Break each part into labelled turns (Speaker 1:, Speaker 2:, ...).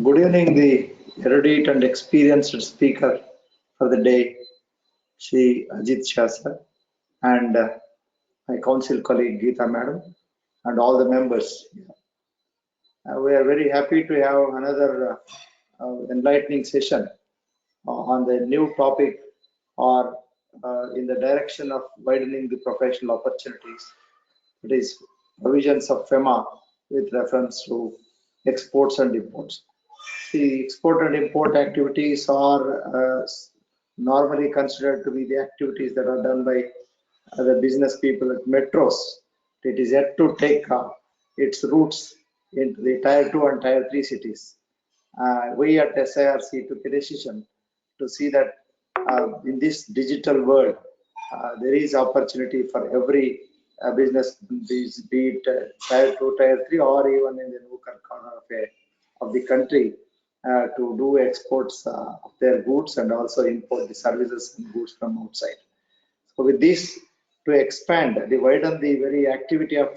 Speaker 1: Good evening, the erudite and experienced speaker for the day, Shri Ajit Shah sir, and my council colleague Geeta madam, and all the members. We are very happy to have another enlightening session on the new topic or in the direction of widening the professional opportunities. It is provisions of FEMA with reference to exports and imports. The export and import activities are normally considered to be the activities that are done by the business people at metros. It is yet to take its roots into the tier 2 and tier 3 cities. We at SIRC took a decision to see that in this digital world, there is opportunity for every business, be it tier 2, tier 3, or even in the local corner of the country, to do exports of their goods and also import the services and goods from outside. So with this, to expand, widen the very activity of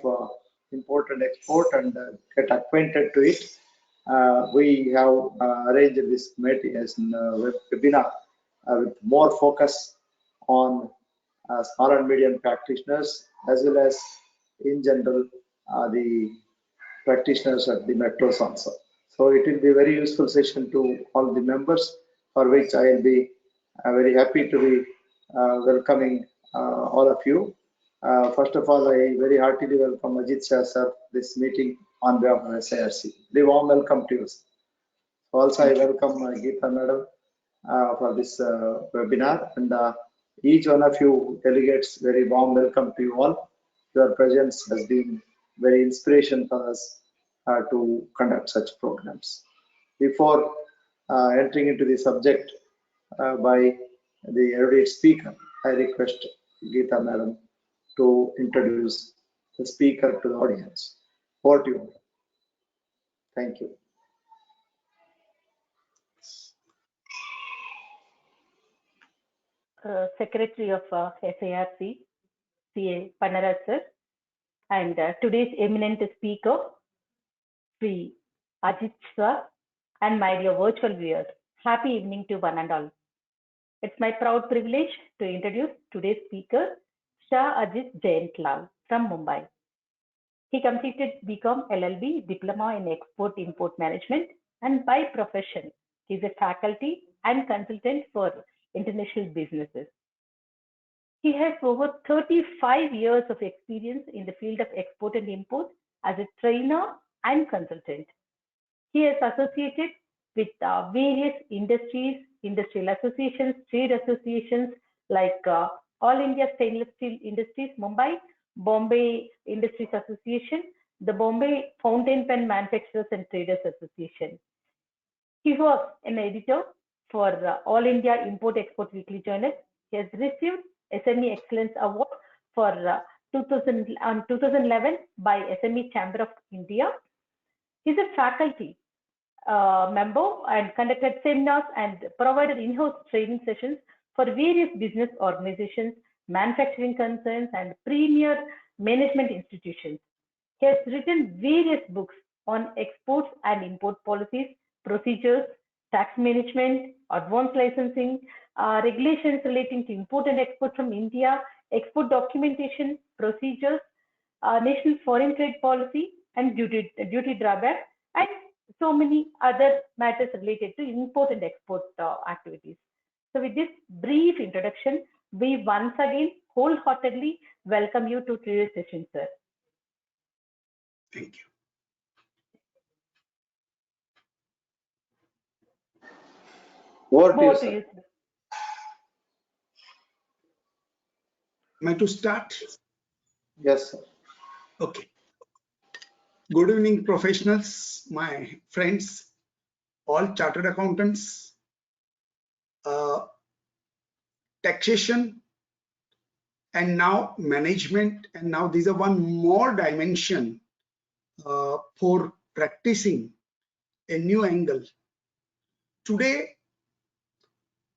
Speaker 1: import and export and get acquainted to it, we have arranged this webinar with more focus on small and medium practitioners, as well as in general the practitioners at the metros also. So it will be a very useful session to all the members, for which I will be very happy to be welcoming all of you. First of all, I very heartily welcome Ajit Shah sir this meeting on behalf of SIRC. A warm welcome to you, sir. Also, I welcome Geeta madam for this webinar, and each one of you delegates, very warm welcome to you all. Your presence has been very inspiration for us to conduct such programs. Before entering into the subject by the erudite speaker, I request Geeta madam to introduce the speaker to the audience. Over to you. Thank you.
Speaker 2: Secretary of SIRC, CA Panaraj sir, and today's eminent speaker, Shri Ajit Shah, and my dear virtual viewers. Happy evening to one and all. It's my proud privilege to introduce today's speaker, Shah Ajit Jayantlal from Mumbai. He completed BCom LLB Diploma in Export-Import Management, and by profession, he is a faculty and consultant for international businesses. He has over 35 years of experience in the field of export and import as a trainer and consultant. He is associated with various industries, industrial associations, trade associations like All India Stainless Steel Industries, Mumbai, Bombay Industries Association, the Bombay Fountain Pen Manufacturers and Traders Association. He was an editor for All India Import-Export Weekly Journal. He has received SME Excellence Award for 2011 by SME Chamber of India. He is a faculty member and conducted seminars and provided in-house training sessions for various business organizations, manufacturing concerns, and premier management institutions. He has written various books on exports and import policies, procedures, tax management, advanced licensing, regulations relating to import and export from India, export documentation, procedures, national foreign trade policy, and duty drawback, and so many other matters related to import and export activities. So with this brief introduction, we once again wholeheartedly welcome you to today's session, sir.
Speaker 3: Thank you.
Speaker 1: Over to you, sir.
Speaker 3: Am I to start?
Speaker 1: Yes, sir.
Speaker 3: Okay. Good evening, professionals, my friends, all chartered accountants, taxation, and now management, and now these are one more dimension for practicing a new angle. Today,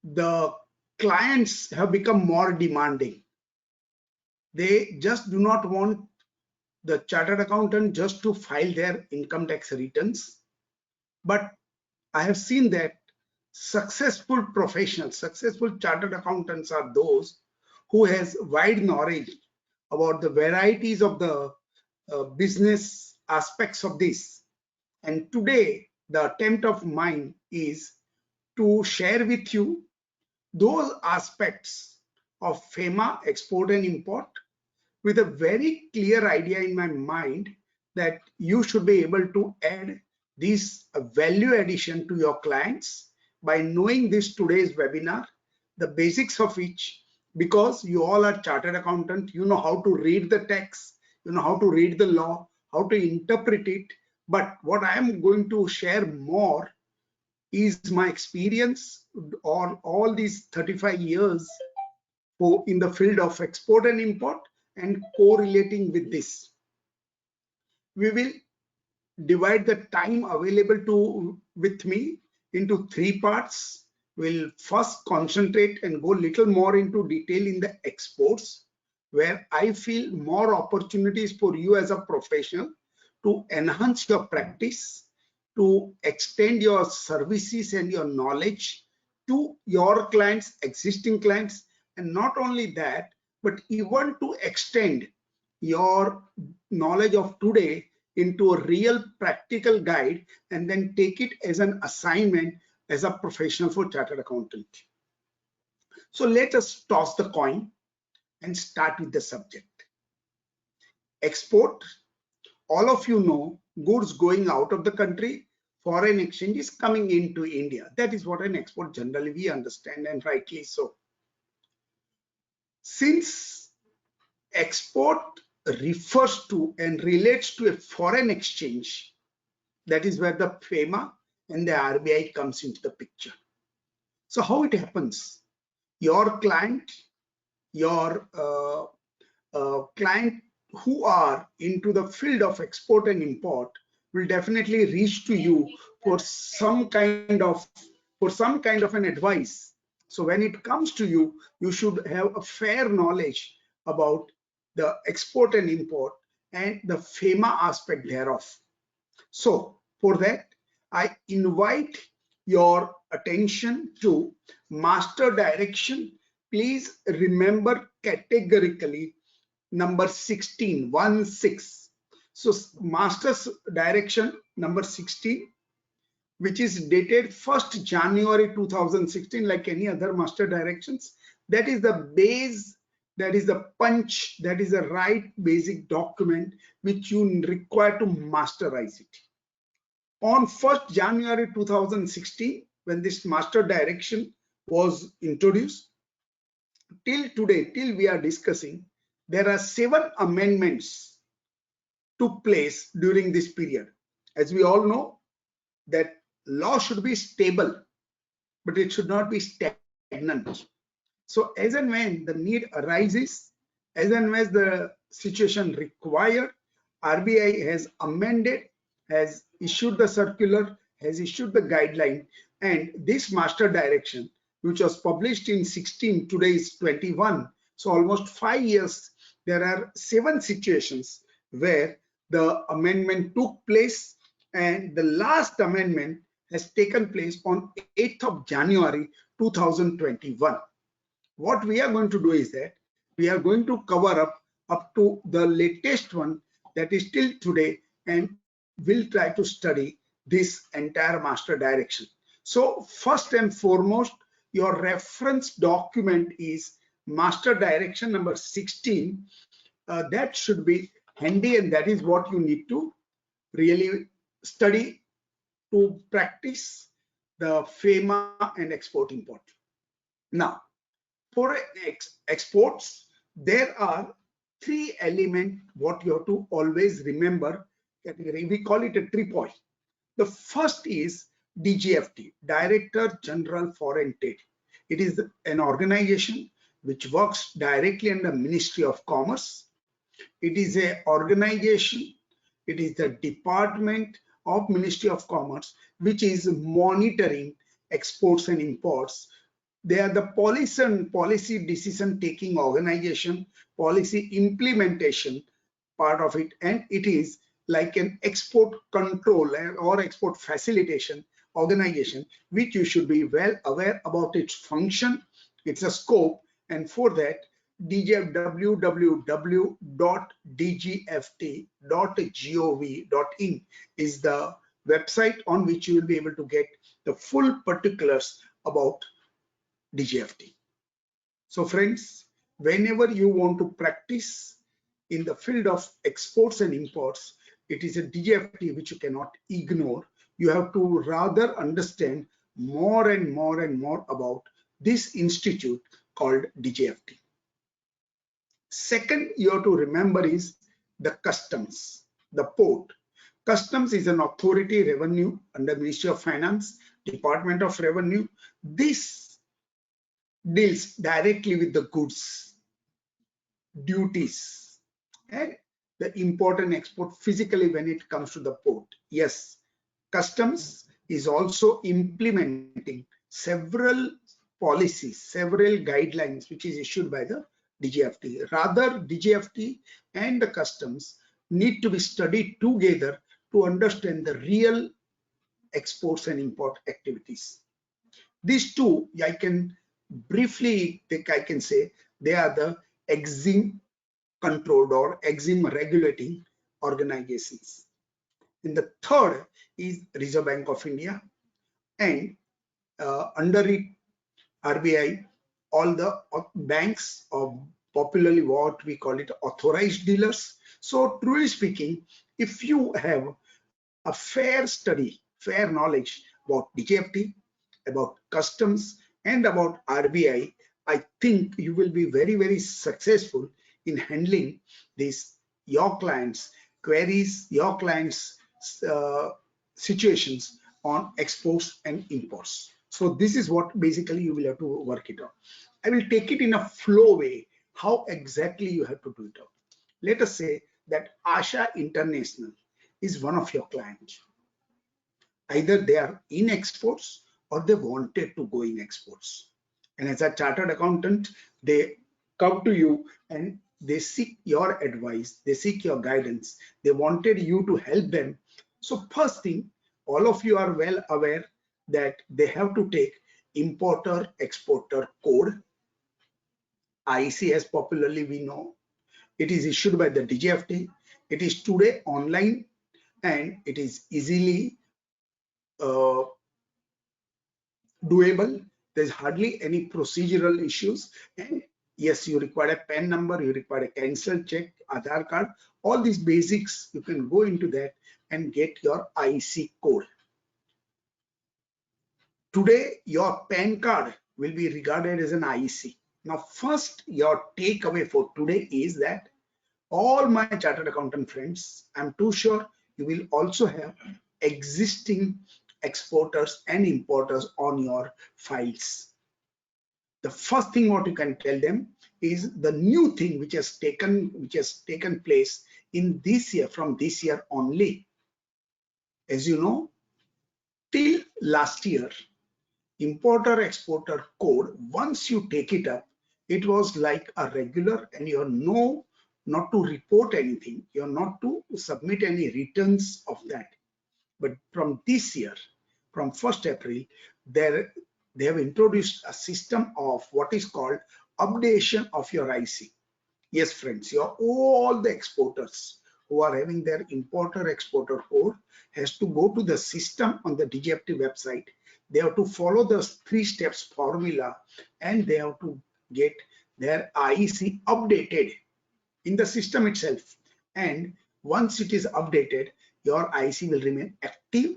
Speaker 3: the clients have become more demanding. They just do not want the chartered accountant just to file their income tax returns, but I have seen that successful professionals, successful chartered accountants are those who has wide knowledge about the varieties of the business aspects of this. And today, the attempt of mine is to share with you those aspects of FEMA, export and import, with a very clear idea in my mind that you should be able to add this value addition to your clients by knowing this today's webinar, the basics of which, because you all are chartered accountant, you know how to read the text, you know how to read the law, how to interpret it. But what I am going to share more is my experience on all these 35 years in the field of export and import, and correlating with this. We will divide the time available with me into 3 parts. We'll first concentrate and go little more into detail in the exports, where I feel more opportunities for you as a professional to enhance your practice, to extend your services and your knowledge to your clients, existing clients, and not only that, but even to extend your knowledge of today into a real practical guide, and then take it as an assignment as a professional for chartered accountant. So let us toss the coin and start with the subject. Export, all of you know, goods going out of the country, foreign exchange is coming into India. That is what an export generally we understand, and rightly so. Since export refers to and relates to a foreign exchange, that is where the FEMA and the RBI comes into the picture. So how it happens? Your client, client who are into the field of export and import will definitely reach to you for some kind of an advice. So when it comes to you, you should have a fair knowledge about the export and import and the FEMA aspect thereof. So for that, I invite your attention to master direction. Please remember categorically number 16, 1-6. So master's direction number 16, which is dated 1st January 2016, like any other master directions. That is the base, that is the punch, that is the right basic document which you require to masterize it. On 1st January 2016, when this master direction was introduced, till today, till we are discussing, there are 7 amendments took place during this period. As we all know, that law should be stable, but it should not be stagnant. So as and when the need arises, as and when the situation required, RBI has amended, has issued the circular, has issued the guideline, and this master direction, which was published in 16, today is 21. So almost 5 years, there are 7 situations where the amendment took place, and the last amendment has taken place on 8th of January 2021. What we are going to do is that we are going to cover up to the latest one, that is till today, and we'll try to study this entire master direction. So first and foremost, your reference document is master direction number 16. That should be handy, and that is what you need to really study to practice the FEMA and export import. Now, for exports, there are 3 elements what you have to always remember category. We call it a 3 point. The first is DGFT, Director General Foreign Trade. It is an organization which works directly under Ministry of Commerce. It is an organization, it is the department of Ministry of Commerce which is monitoring exports and imports. They are the policy decision taking organization, policy implementation part of it, and it is like an export control or export facilitation organization which you should be well aware about its function, its a scope, and for that www.dgft.gov.in is the website on which you will be able to get the full particulars about DGFT. So friends, whenever you want to practice in the field of exports and imports, it is a DGFT which you cannot ignore. You have to rather understand more and more and more about this institute called DGFT. Second, you have to remember is the customs, the port. Customs is an authority revenue under Ministry of Finance, Department of Revenue. This deals directly with the goods, duties, and the import and export physically when it comes to the port. Yes, customs is also implementing several policies, several guidelines which is issued by the DGFT. Rather, DGFT and the customs need to be studied together to understand the real exports and import activities. These two, I can briefly think I can say they are the EXIM controlled or EXIM regulating organizations. And the third is Reserve Bank of India, and under it RBI, all the banks, or popularly what we call it authorized dealers. So truly speaking, if you have a fair study, fair knowledge about DGFT, about customs, and about RBI, I think you will be very, very successful in handling these your clients' queries, your clients' situations on exports and imports. So this is what basically you will have to work it out. I will take it in a flow way, how exactly you have to do it out. Let us say that Asha International is one of your clients. Either they are in exports or they wanted to go in exports. And as a chartered accountant, they come to you and they seek your advice, they seek your guidance, they wanted you to help them. So first thing, all of you are well aware that they have to take importer exporter code, IC as popularly we know. It is issued by the DGFT. It is today online and it is easily doable. There's hardly any procedural issues, and yes, you require a PAN number, you require a cancel check, Aadhaar card, all these basics. You can go into that and get your IC code. Today, your PAN card will be regarded as an IC. Now, first, your takeaway for today is that all my chartered accountant friends, I'm too sure you will also have existing exporters and importers on your files. The first thing what you can tell them is the new thing which has taken place in this year, from this year only. As you know, till last year, importer exporter code, once you take it up, it was like a regular, and you're not to report anything, you're not to submit any returns of that. But from this year, from 1st April, they have introduced a system of what is called updation of your IC. Yes, friends, all the exporters who are having their importer exporter code has to go to the system on the DGFT website. They have to follow the 3 steps formula and they have to get their IC updated in the system itself. And once it is updated, your IC will remain active.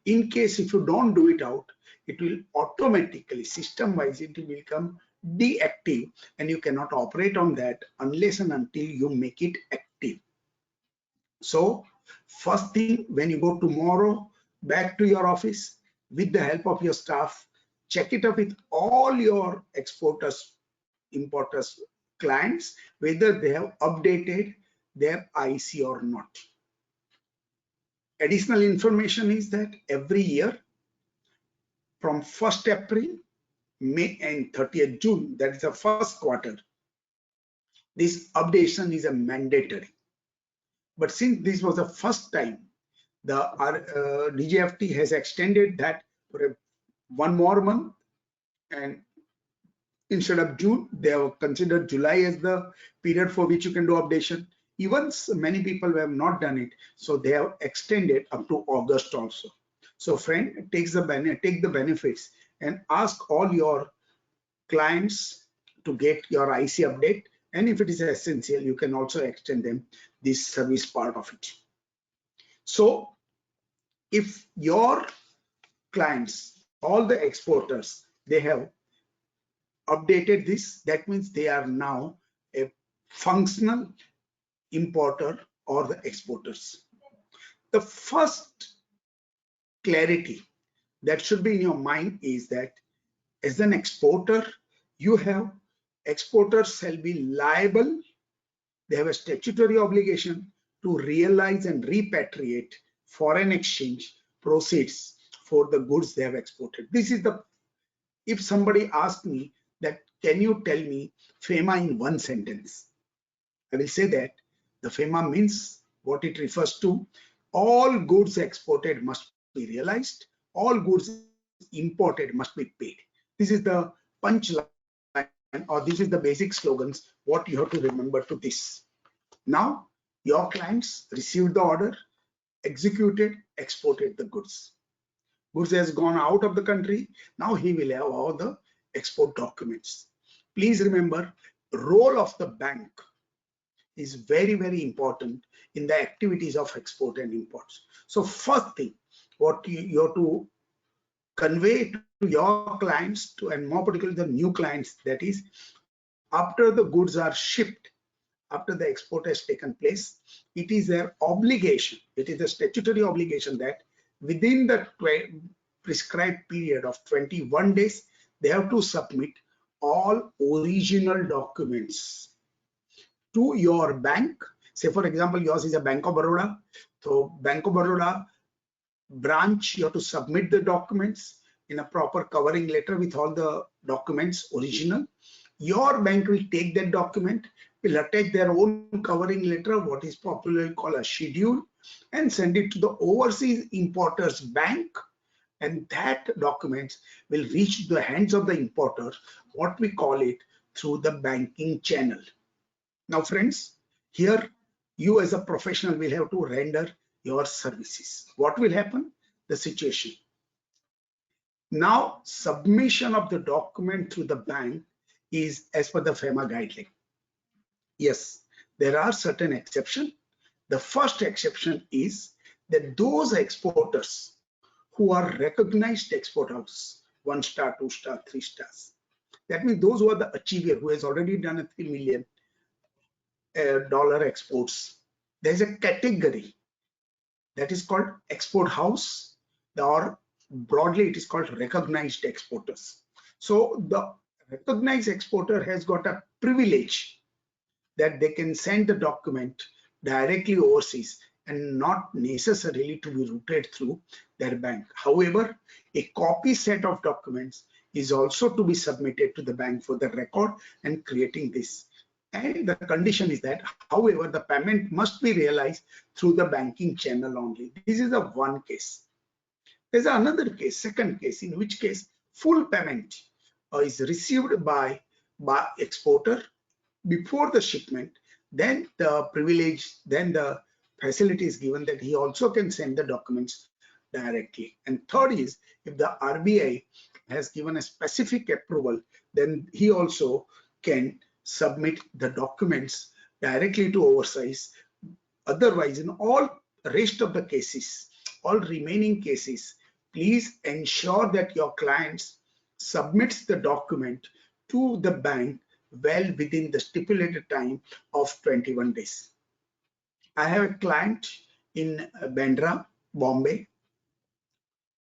Speaker 3: In case if you don't do it out, it will automatically, system wise, it will become deactive and you cannot operate on that unless and until you make it active. So first thing, when you go tomorrow back to your office with the help of your staff, check it up with all your exporters, importers, clients, whether they have updated their IC or not. Additional information is that every year from 1st April, May and 30th June, that is the first quarter, this updation is a mandatory. But since this was the first time, The DGFT has extended that for one more month, and instead of June, they have considered July as the period for which you can do updation. Even many people who have not done it, so they have extended up to August also. So friend, take the benefits and ask all your clients to get your IC update. And if it is essential, you can also extend them this service part of it. So if your clients, all the exporters, they have updated this, that means they are now a functional importer or the exporters. The first clarity that should be in your mind is that as an exporter, you have exporters shall be liable. They have a statutory obligation to realize and repatriate foreign exchange proceeds for the goods they have exported. This is the, if somebody asks me that, can you tell me FEMA in one sentence? I will say that the FEMA means what it refers to. All goods exported must be realized. All goods imported must be paid. This is the punchline, or this is the basic slogans, what you have to remember to this. Now, your clients received the order, executed, exported the goods. Goods has gone out of the country. Now he will have all the export documents. Please remember, role of the bank is very, very important in the activities of export and imports. So first thing, what you have to convey to your clients, and more particularly the new clients, that is, after the goods are shipped, after the export has taken place, it is their obligation, it is a statutory obligation that within the prescribed period of 21 days, they have to submit all original documents to your bank. Say for example, yours is a Bank of Baroda. So Bank of Baroda branch, you have to submit the documents in a proper covering letter with all the documents original. Your bank will take that document, will attach their own covering letter, what is popularly called a schedule, and send it to the overseas importer's bank, and that documents will reach the hands of the importer, what we call it, through the banking channel. Now friends, here you as a professional will have to render your services. What will happen? The situation. Now submission of the document through the bank is as per the FEMA guideline. Yes, there are certain exceptions. The first exception is that those exporters who are recognized export house, 1 star, 2 star, 3 stars. That means those who are the achiever, who has already done a $3 million exports. There's a category that is called export house, or broadly it is called recognized exporters. So the recognized exporter has got a privilege that they can send the document directly overseas and not necessarily to be routed through their bank. However, a copy set of documents is also to be submitted to the bank for the record and creating this. And the condition is that, however, the payment must be realized through the banking channel only. This is the one case. There's another case, second case, in which case full payment is received by exporter before the shipment. Then the privilege, then the facility is given that he also can send the documents directly. And third is, if the RBI has given a specific approval, then he also can submit the documents directly to overseas. Otherwise, in all rest of the cases, all remaining cases, please ensure that your clients submits the document to the bank well within the stipulated time of 21 days. I have a client in Bandra, Bombay.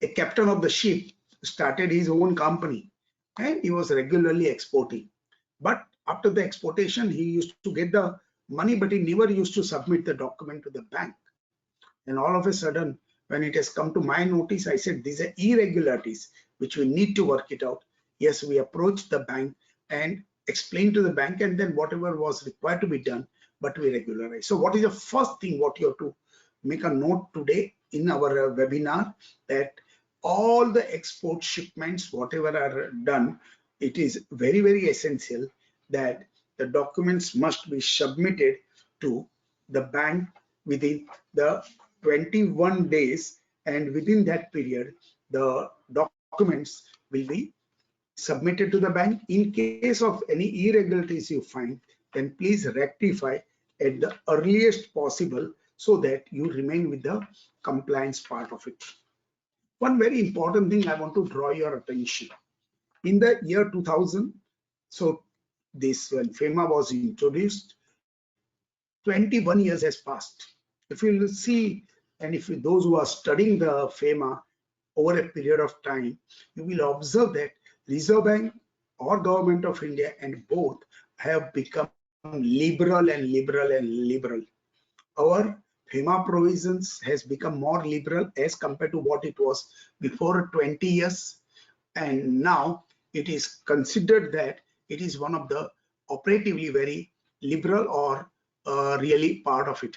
Speaker 3: A captain of the ship started his own company and he was regularly exporting. But after the exportation, he used to get the money, but he never used to submit the document to the bank. And all of a sudden, when it has come to my notice, I said, these are irregularities, which we need to work it out. Yes, we approached the bank and explained to the bank, and then whatever was required to be done, but we regularize. So what is the first thing what you have to make a note today in our webinar that all the export shipments, whatever are done, it is very, very essential that the documents must be submitted to the bank within the 21 days, and within that period, the documents will be submitted to the bank. In case of any irregularities you find, then please rectify at the earliest possible so that you remain with the compliance part of it. One very important thing I want to draw your attention. In the year 2000, so this when FEMA was introduced, 21 years has passed. If you will see, and if those who are studying the FEMA over a period of time, you will observe that Reserve Bank or Government of India and both have become liberal and liberal and liberal. Our FEMA provisions has become more liberal as compared to what it was before 20 years, and now it is considered that it is one of the operatively very liberal or really part of it.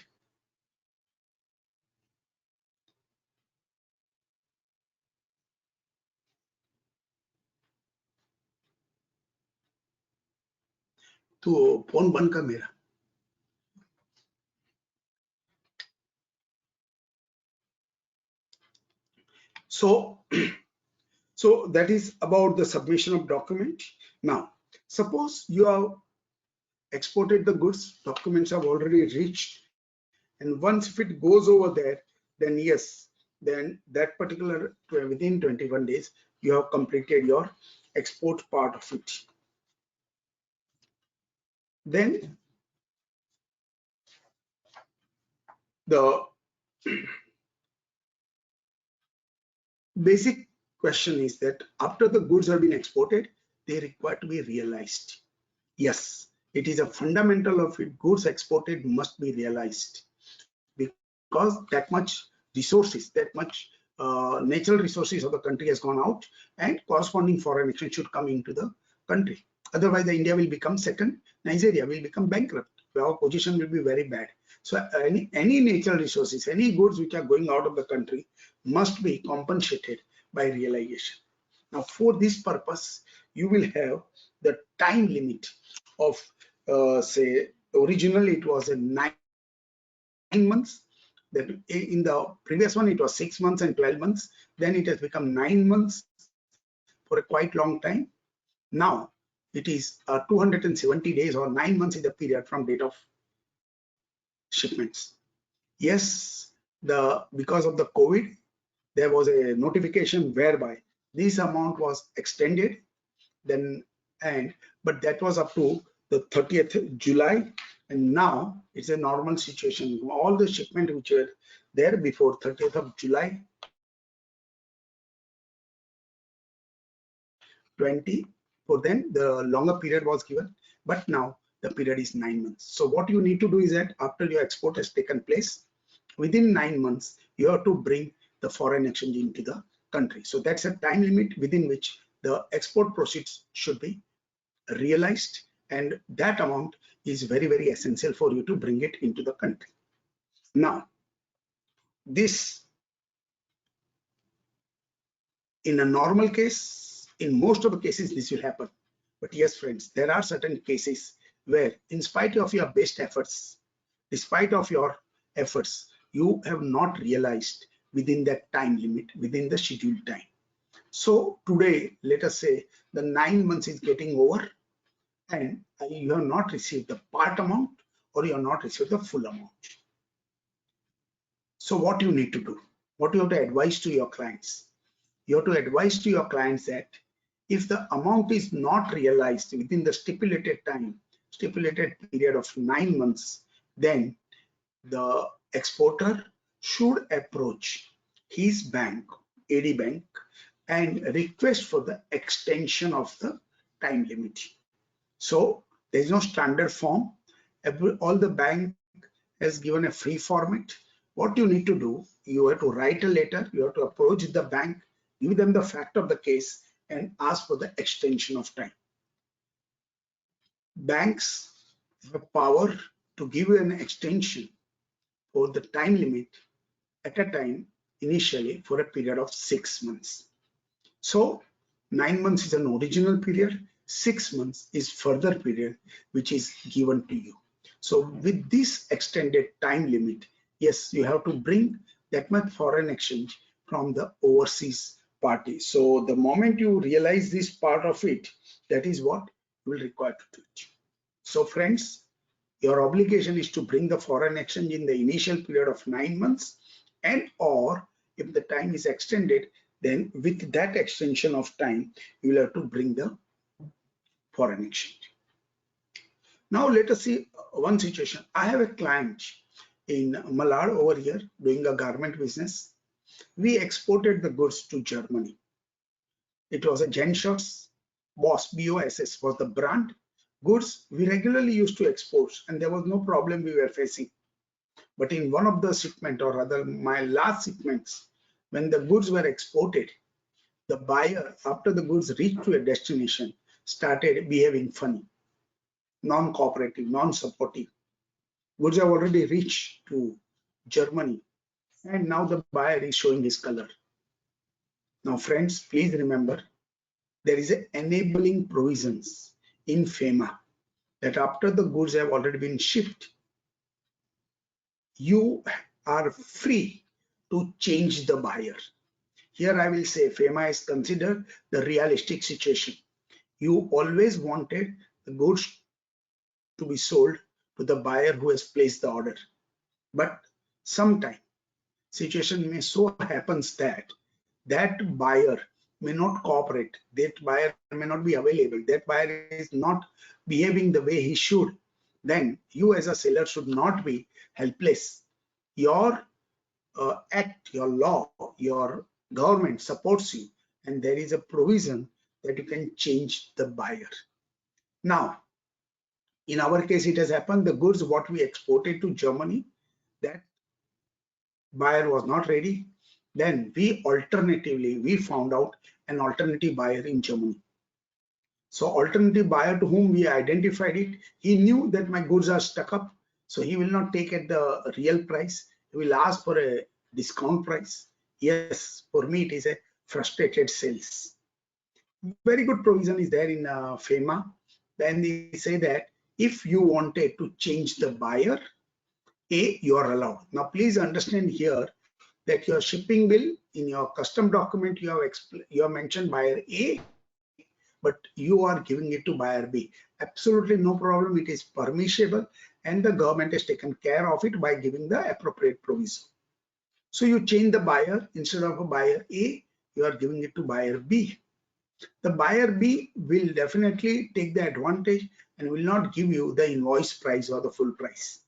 Speaker 3: तो phone बंद कर मेरा. So that is about the submission of document. Now, suppose you have exported the goods, documents have already reached, and once if it goes over there, then yes, then that particular within 21 days, you have completed your export part of it. Then the basic question is that after the goods have been exported, they require to be realized. Yes, it is a fundamental of it. Goods exported must be realized because that much resources, that much natural resources of the country has gone out, and corresponding foreign exchange should come into the country. Otherwise, the India will become second, Nigeria will become bankrupt. Our position will be very bad. So any natural resources, any goods which are going out of the country must be compensated by realization. Now, for this purpose, you will have the time limit of say originally it was a 9 months. Then in the previous one it was 6 months and 12 months. Then it has become 9 months for a quite long time. Now it is 270 days or 9 months is the period from date of shipments. Yes, because of the COVID, there was a notification whereby this amount was extended. Then but that was up to the 30th July, and now it's a normal situation. All the shipment which were there before 30th of July 20, for then the longer period was given, but now the period is 9 months. So what you need to do is that after your export has taken place, within 9 months, you have to bring the foreign exchange into the country. So that's a time limit within which the export proceeds should be realized, and that amount is very, very essential for you to bring it into the country. Now, this in a normal case, in most of the cases, this will happen. But yes, friends, there are certain cases where in spite of your best efforts, despite of your efforts, you have not realized within that time limit, within the scheduled time. So today, let us say the 9 months is getting over and you have not received the part amount or you have not received the full amount. So what you need to do, what you have to advise to your clients, you have to advise to your clients that if the amount is not realized within the stipulated time, stipulated period of 9 months, then the exporter should approach his bank, AD bank, and request for the extension of the time limit. So there is no standard form. All the bank has given a free format. What you need to do, you have to write a letter, you have to approach the bank, give them the fact of the case and ask for the extension of time. Banks have power to give you an extension for the time limit at a time initially for a period of 6 months. So 9 months is an original period, 6 months is further period which is given to you. So with this extended time limit, yes, you have to bring that much foreign exchange from the overseas party. So the moment you realize this part of it, that is what you will require to do it. So friends, your obligation is to bring the foreign exchange in the initial period of 9 months, and or if the time is extended, then with that extension of time, you will have to bring the foreign exchange. Now let us see one situation. I have a client in Malad over here doing a garment business. We exported the goods to Germany. It was a Genshirts, Boss, BOSS was the brand. Goods we regularly used to export, and there was no problem we were facing. But in one of the shipment, or rather my last shipments, when the goods were exported, the buyer, after the goods reached to a destination, started behaving funny, non-cooperative, non-supportive. Goods have already reached to Germany, and now the buyer is showing his color. Now friends, please remember, there is an enabling provisions in FEMA that after the goods have already been shipped, you are free to change the buyer. Here I will say FEMA is considered the realistic situation. You always wanted the goods to be sold to the buyer who has placed the order. But sometime situation may so happens that that buyer may not cooperate, that buyer may not be available, that buyer is not behaving the way he should. Then you as a seller should not be helpless. Your act, your law, your government supports you, and there is a provision that you can change the buyer. Now, in our case, it has happened, the goods what we exported to Germany, that buyer was not ready. Then we found out an alternative buyer in Germany. So alternative buyer to whom we identified it, he knew that my goods are stuck up, so he will not take at the real price. He will ask for a discount price. Yes, for me it is a frustrated sales. Very good provision is there in FEMA. Then they say that if you wanted to change the buyer, you are allowed. Now please understand here that your shipping bill, in your custom document, you have mentioned buyer A, but you are giving it to buyer B. Absolutely no problem. It is permissible, and the government has taken care of it by giving the appropriate provision. So you change the buyer, instead of a buyer A, you are giving it to buyer B. The buyer B will definitely take the advantage and will not give you the invoice price or the full price.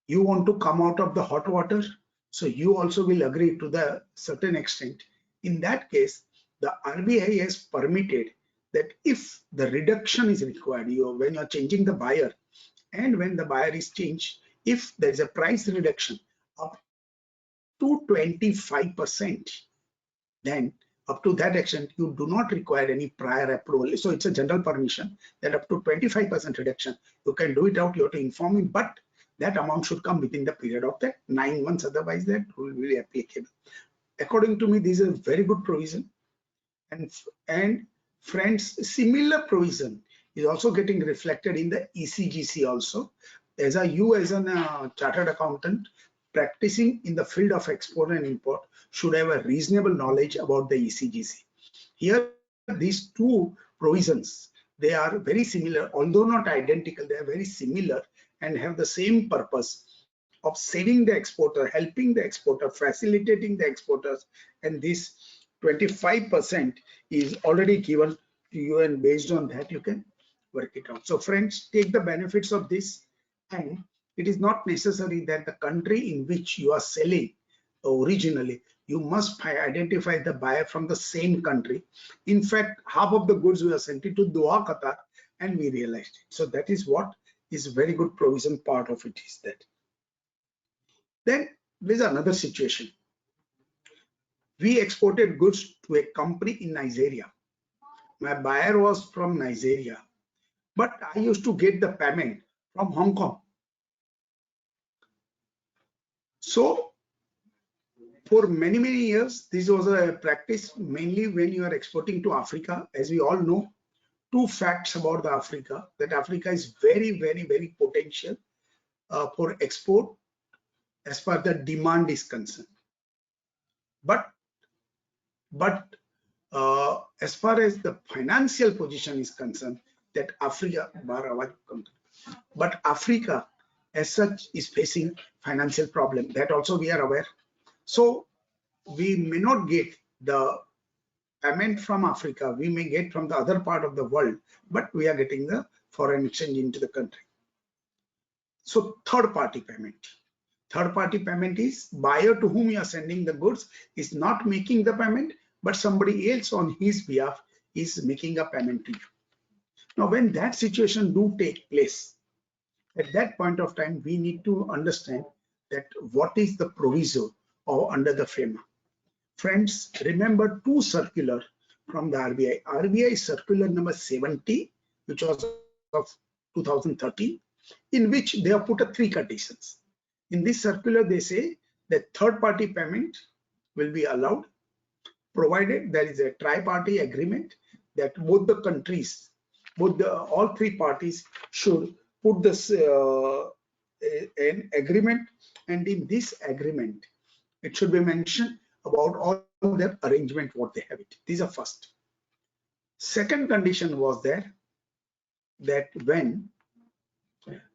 Speaker 3: You want to come out of the hot water, so you also will agree to the certain extent. In that case, the RBI has permitted that if the reduction is required, when you are changing the buyer, and when the buyer is changed, if there is a price reduction up to 25%, then up to that extent you do not require any prior approval. So it's a general permission that up to 25% reduction you can do it out. You have to inform me, but that amount should come within the period of the 9 months, otherwise that rule will be applicable. According to me, this is a very good provision. And friends, similar provision is also getting reflected in the ECGC also. You as a chartered accountant practicing in the field of export and import should have a reasonable knowledge about the ECGC. Here, these two provisions, they are very similar, although not identical, they are very similar and have the same purpose of saving the exporter, helping the exporter, facilitating the exporters, and this 25% is already given to you, and based on that you can work it out. So friends, take the benefits of this, and it is not necessary that the country in which you are selling originally, you must identify the buyer from the same country. In fact, half of the goods we are sent it to Doha, Qatar, and we realized it. So that is what is very good provision. Part of it is that. Then there is another situation. We exported goods to a company in Nigeria. My buyer was from Nigeria, but I used to get the payment from Hong Kong. So For many, many years, this was a practice mainly when you are exporting to Africa. As we all know, two facts about the Africa, that Africa is very, very, very potential for export as far the demand is concerned. But as far as the financial position is concerned, that Africa, but Africa as such is facing financial problem. That also we are aware. So we may not get the payment from Africa. We may get from the other part of the world, but we are getting the foreign exchange into the country. So third-party payment. Third-party payment is buyer to whom you are sending the goods is not making the payment, but somebody else on his behalf is making a payment to you. Now, when that situation do take place, at that point of time, we need to understand that what is the proviso or under the FEMA. Friends, remember two circular from the RBI. RBI circular number 70, which was of 2013, in which they have put three conditions. In this circular, they say that third-party payment will be allowed, provided there is a tri-party agreement that both the countries, all three parties should put this an agreement, and in this agreement, it should be mentioned about all their arrangement, what they have it. These are first. Second condition was there that when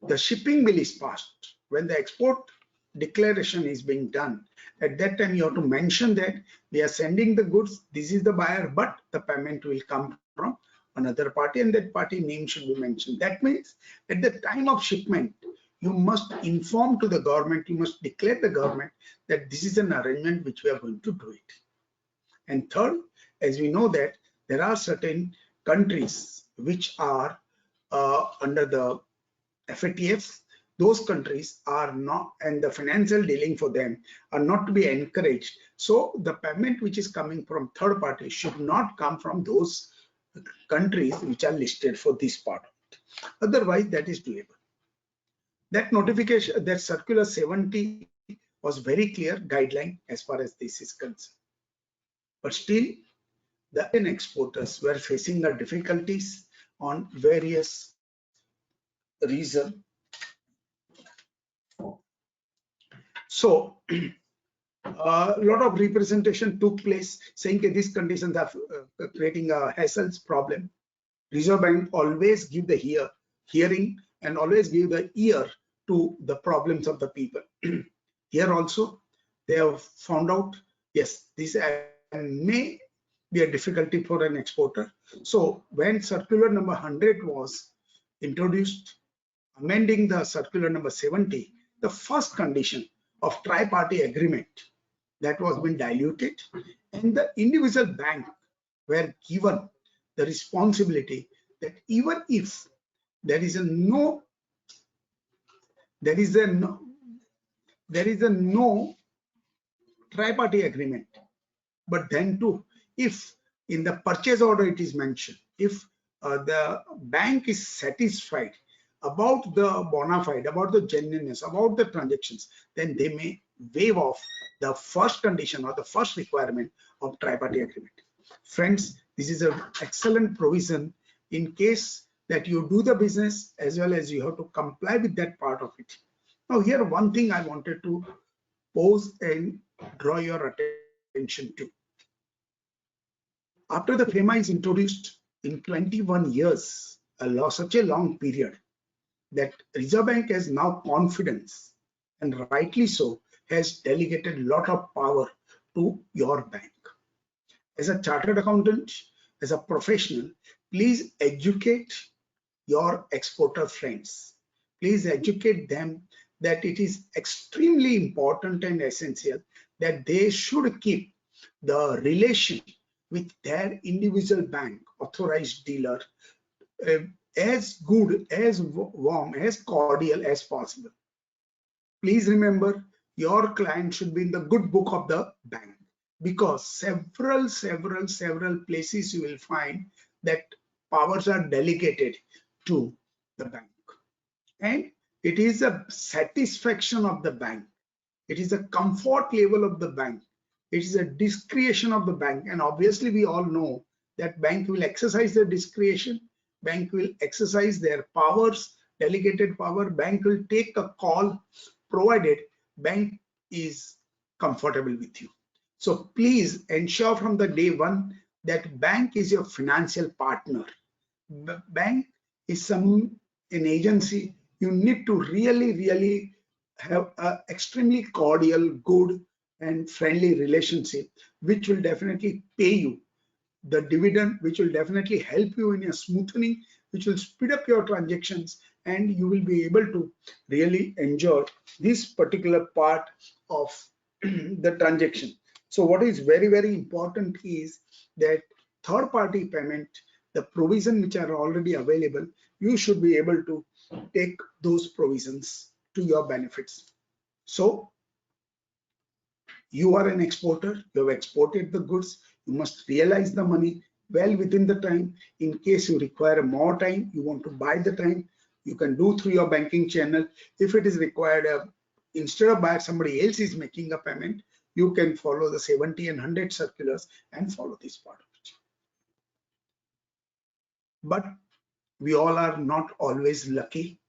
Speaker 3: the shipping bill is passed, when the export declaration is being done, at that time you have to mention that we are sending the goods, this is the buyer, but the payment will come from another party, and that party name should be mentioned. That means at the time of shipment, you must inform to the government, you must declare the government that this is an arrangement which we are going to do it. And third, as we know that there are certain countries which are under the FATF, those countries are not, and the financial dealing for them are not to be encouraged. So the payment which is coming from third party should not come from those countries which are listed for this part of it. Otherwise, that is doable. That notification, that circular 70 was very clear guideline as far as this is concerned. But still, the Indian exporters were facing the difficulties on various reasons. So, a lot of representation took place saying that these conditions are creating a hassles problem. Reserve Bank always give the hearing and always give the ear to the problems of the people. Here also, they have found out, yes, this may be a difficulty for an exporter. So when circular number 100 was introduced, amending the circular number 70, the first condition of tri-party agreement that was been diluted, and the individual bank were given the responsibility that even if there is a no tri-party agreement, but then too, if in the purchase order it is mentioned, if the bank is satisfied about the bona fide, about the genuineness, about the transactions, then they may waive off the first condition or the first requirement of tri-party agreement. Friends, this is an excellent provision in case that you do the business as well as you have to comply with that part of it. Now here one thing I wanted to pose and draw your attention to. After the FEMA is introduced in 21 years, such a long period, that Reserve Bank has now confidence, and rightly so, has delegated a lot of power to your bank. As a chartered accountant, as a professional, please educate your exporter friends. Please educate them that it is extremely important and essential that they should keep the relation with their individual bank, authorized dealer, as good, as warm, as cordial as possible. Please remember, your client should be in the good book of the bank, because several places you will find that powers are delegated to the bank, and it is a satisfaction of the bank, it is a comfort level of the bank It is a discretion of the bank, and obviously we all know that bank will exercise their discretion. Bank will exercise their powers, delegated power. Bank will take a call provided bank is comfortable with you. So please ensure from the day one that bank is your financial partner. Bank is an agency. You need to really have an extremely cordial, good and friendly relationship, which will definitely pay you the dividend, which will definitely help you in your smoothening, which will speed up your transactions, and you will be able to really enjoy this particular part of the transaction. So what is very important is that third party payment, the provision which are already available, you should be able to take those provisions to your benefits. So you are an exporter, you have exported the goods, you must realize the money well within the time. In case you require more time, you want to buy the time, you can do through your banking channel. If it is required, instead of buyer, somebody else is making a payment, you can follow the 70 and 100 circulars and follow this part of it. But we all are not always lucky.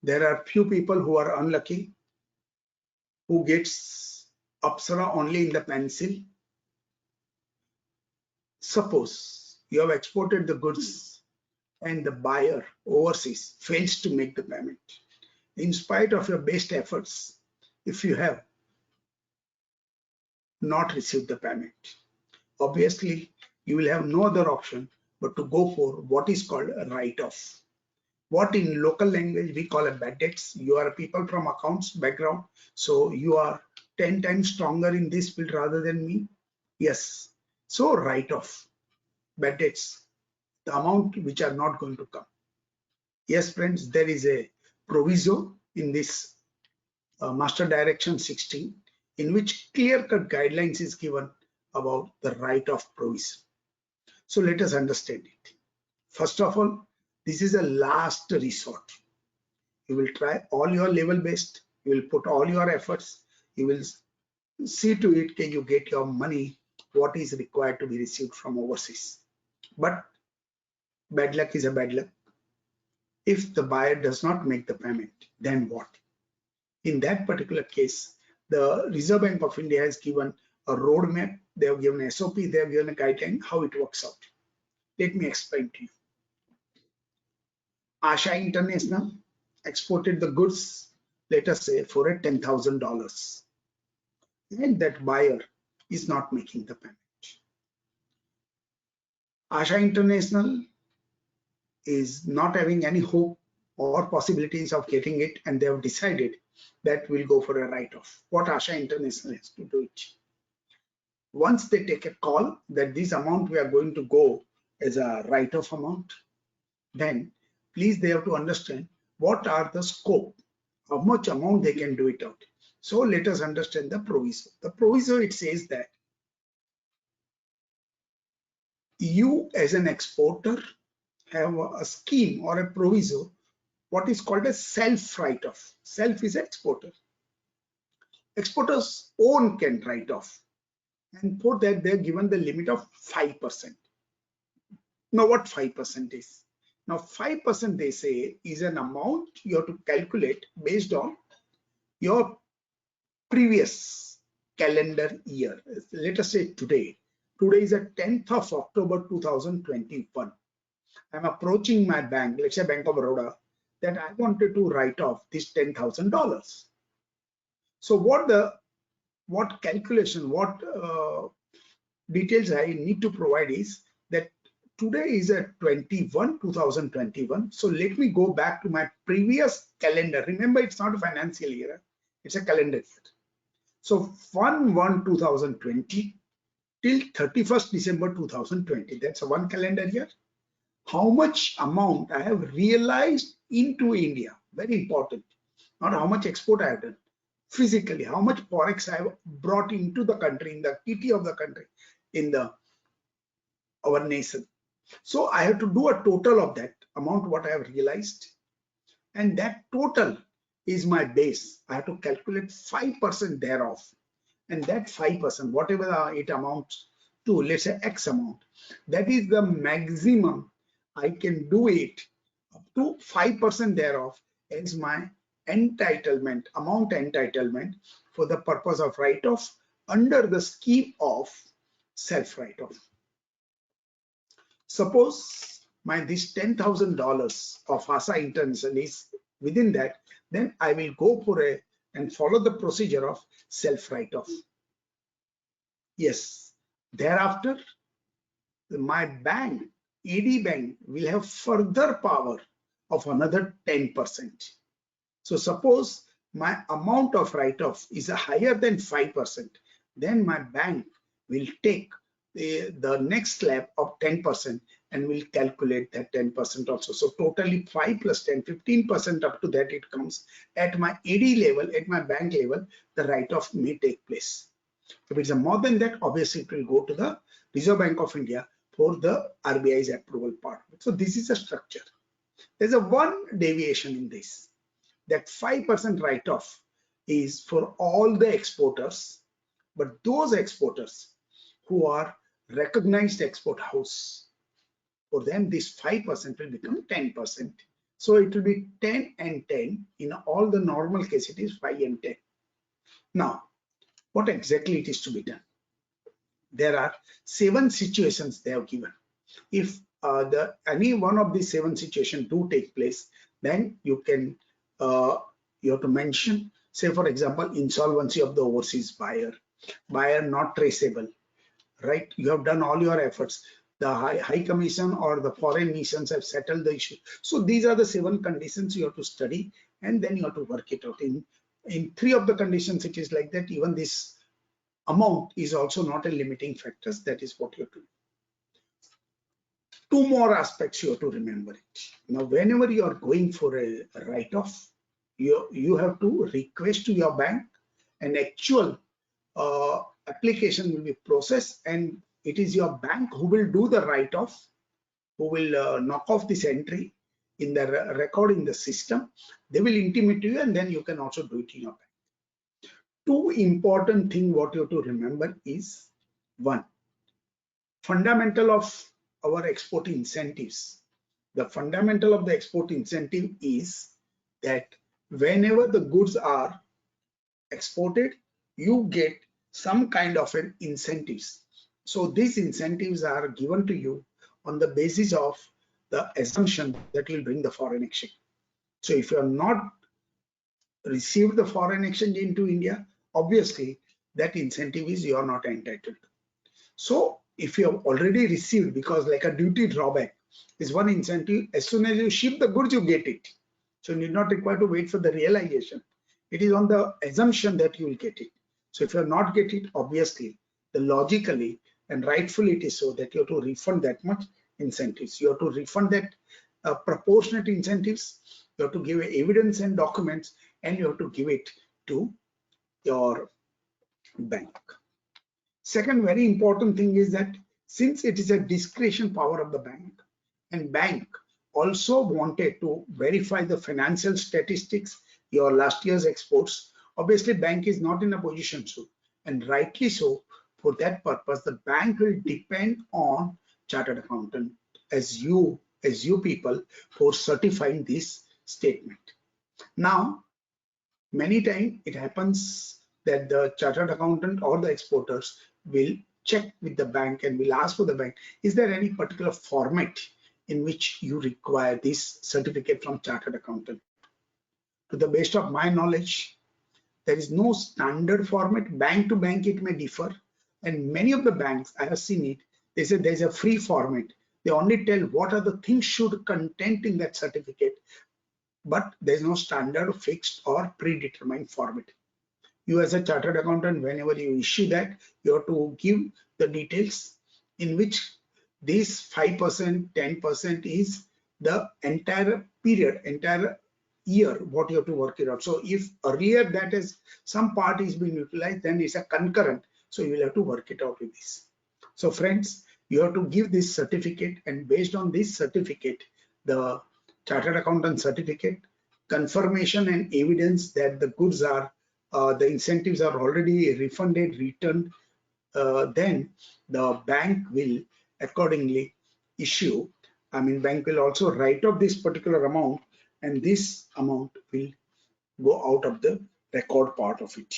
Speaker 3: There are few people who are unlucky, who gets Apsara only in the pencil. Suppose you have exported the goods and the buyer overseas fails to make the payment. In spite of your best efforts, if you have not received the payment, obviously you will have no other option but to go for what is called a write-off. What in local language we call a bad debts. You are people from accounts background, so you are 10 times stronger in this field rather than me. Yes, so write-off, bad debts, the amount which are not going to come. Yes, friends, there is a proviso in this Master Direction 16 in which clear-cut guidelines is given about the write-off provision. So let us understand it. First of all, this is a last resort. You will try all your level best. You will put all your efforts. You will see to it that you get your money, what is required to be received from overseas. But bad luck is a bad luck. If the buyer does not make the payment, then what? In that particular case, the Reserve Bank of India has given a roadmap. They have given a SOP. They have given a guideline how it works out. Let me explain to you. Asha International exported the goods, let us say, for a $10,000, and that buyer is not making the payment. Asha International is not having any hope or possibilities of getting it, and they have decided that we'll go for a write-off. What Asha International has to do it. Once they take a call that this amount we are going to go as a write-off amount, then please they have to understand what are the scope, how much amount they can do it out. So let us understand the proviso. The proviso, it says that you as an exporter have a scheme or a proviso, what is called a self write-off. Self is exporter. Exporters own can write off, and for that they are given the limit of 5%. Now what 5% is? Now 5% they say is an amount you have to calculate based on your previous calendar year. Let us say today. Today is the 10th of October 2021. I'm approaching my bank, let's say Bank of Baroda, that I wanted to write off this $10,000. So what calculation, what details I need to provide is that today is a 2021. So let me go back to my previous calendar. Remember, it's not a financial year, it's a calendar year. So 1/1/2020 till 31st December 2020. That's a one calendar year. How much amount I have realized into India? Very important. Not how much export I have done. Physically, how much forex I have brought into the country, in the kitty of the country, in our nation. So I have to do a total of that amount what I have realized, and that total is my base. I have to calculate 5% thereof, and that 5%, whatever it amounts to, let's say X amount, that is the maximum I can do it, up to 5% thereof as my entitlement, amount entitlement for the purpose of write-off under the scheme of self write-off. Suppose this $10,000 of ASA intention is within that, then I will go for and follow the procedure of self write-off. Yes, thereafter my bank, ED bank, will have further power of another 10%. So suppose my amount of write-off is higher than 5%, then my bank will take the next slab of 10% and will calculate that 10% also. So totally 5 plus 10, 15% up to that it comes. At my ED level, at my bank level, the write-off may take place. If it's more than that, obviously it will go to the Reserve Bank of India for the RBI's approval part. So this is a structure. There's a one deviation in this, that 5% write-off is for all the exporters, but those exporters who are recognized export house, for them this 5% will become 10%. So it will be 10 and 10. In all the normal case, it is 5 and 10. Now, what exactly it is to be done? There are 7 situations they have given. If any one of these 7 situations do take place, then you can you have to mention, say for example, insolvency of the overseas buyer, buyer not traceable, right? You have done all your efforts. The high commission or the foreign missions have settled the issue. So these are the 7 conditions you have to study, and then you have to work it out. In 3 of the conditions, it is like that. Even this amount is also not a limiting factor. That is what you have to do. 2 more aspects you have to remember it. Now, whenever you are going for a write-off, you have to request to your bank an actual application will be processed, and it is your bank who will do the write-off, who will knock off this entry in the record in the system. They will intimate you, and then you can also do it in your bank. 2 important things what you have to remember is, 1, fundamental of our export incentives. The fundamental of the export incentive is that whenever the goods are exported, you get some kind of an incentives. So these incentives are given to you on the basis of the assumption that will bring the foreign exchange. So if you have not received the foreign exchange into India, obviously that incentive is you are not entitled to. So if you have already received, because like a duty drawback is one incentive, as soon as you ship the goods, you get it. So you need not require to wait for the realization. It is on the assumption that you will get it. So if you have not get it, obviously, logically and rightfully it is so that you have to refund that much incentives. You have to refund that proportionate incentives. You have to give evidence and documents, and you have to give it to your bank. Second very important thing is that since it is a discretion power of the bank, and bank also wanted to verify the financial statistics, your last year's exports, obviously bank is not in a position to, and rightly so, for that purpose the bank will depend on chartered accountant as you people for certifying this statement. Now, many times it happens that the chartered accountant or the exporters will check with the bank and will ask for the bank, is there any particular format in which you require this certificate from chartered accountant? To the best of my knowledge, there is no standard format. Bank to bank it may differ, and many of the banks, I have seen it, they say there's a free format. They only tell what are the things should contain in that certificate, but there's no standard, fixed or predetermined format. You as a chartered accountant, whenever you issue that, you have to give the details in which this 5%, 10% is the entire period, entire year, what you have to work it out. So if earlier that is some part is being utilized, then it's a concurrent. So you will have to work it out with this. So friends, you have to give this certificate, and based on this certificate, the chartered accountant certificate, confirmation and evidence that the goods are the incentives are already refunded, returned, then the bank will accordingly issue. Bank will also write off this particular amount, and this amount will go out of the record part of it.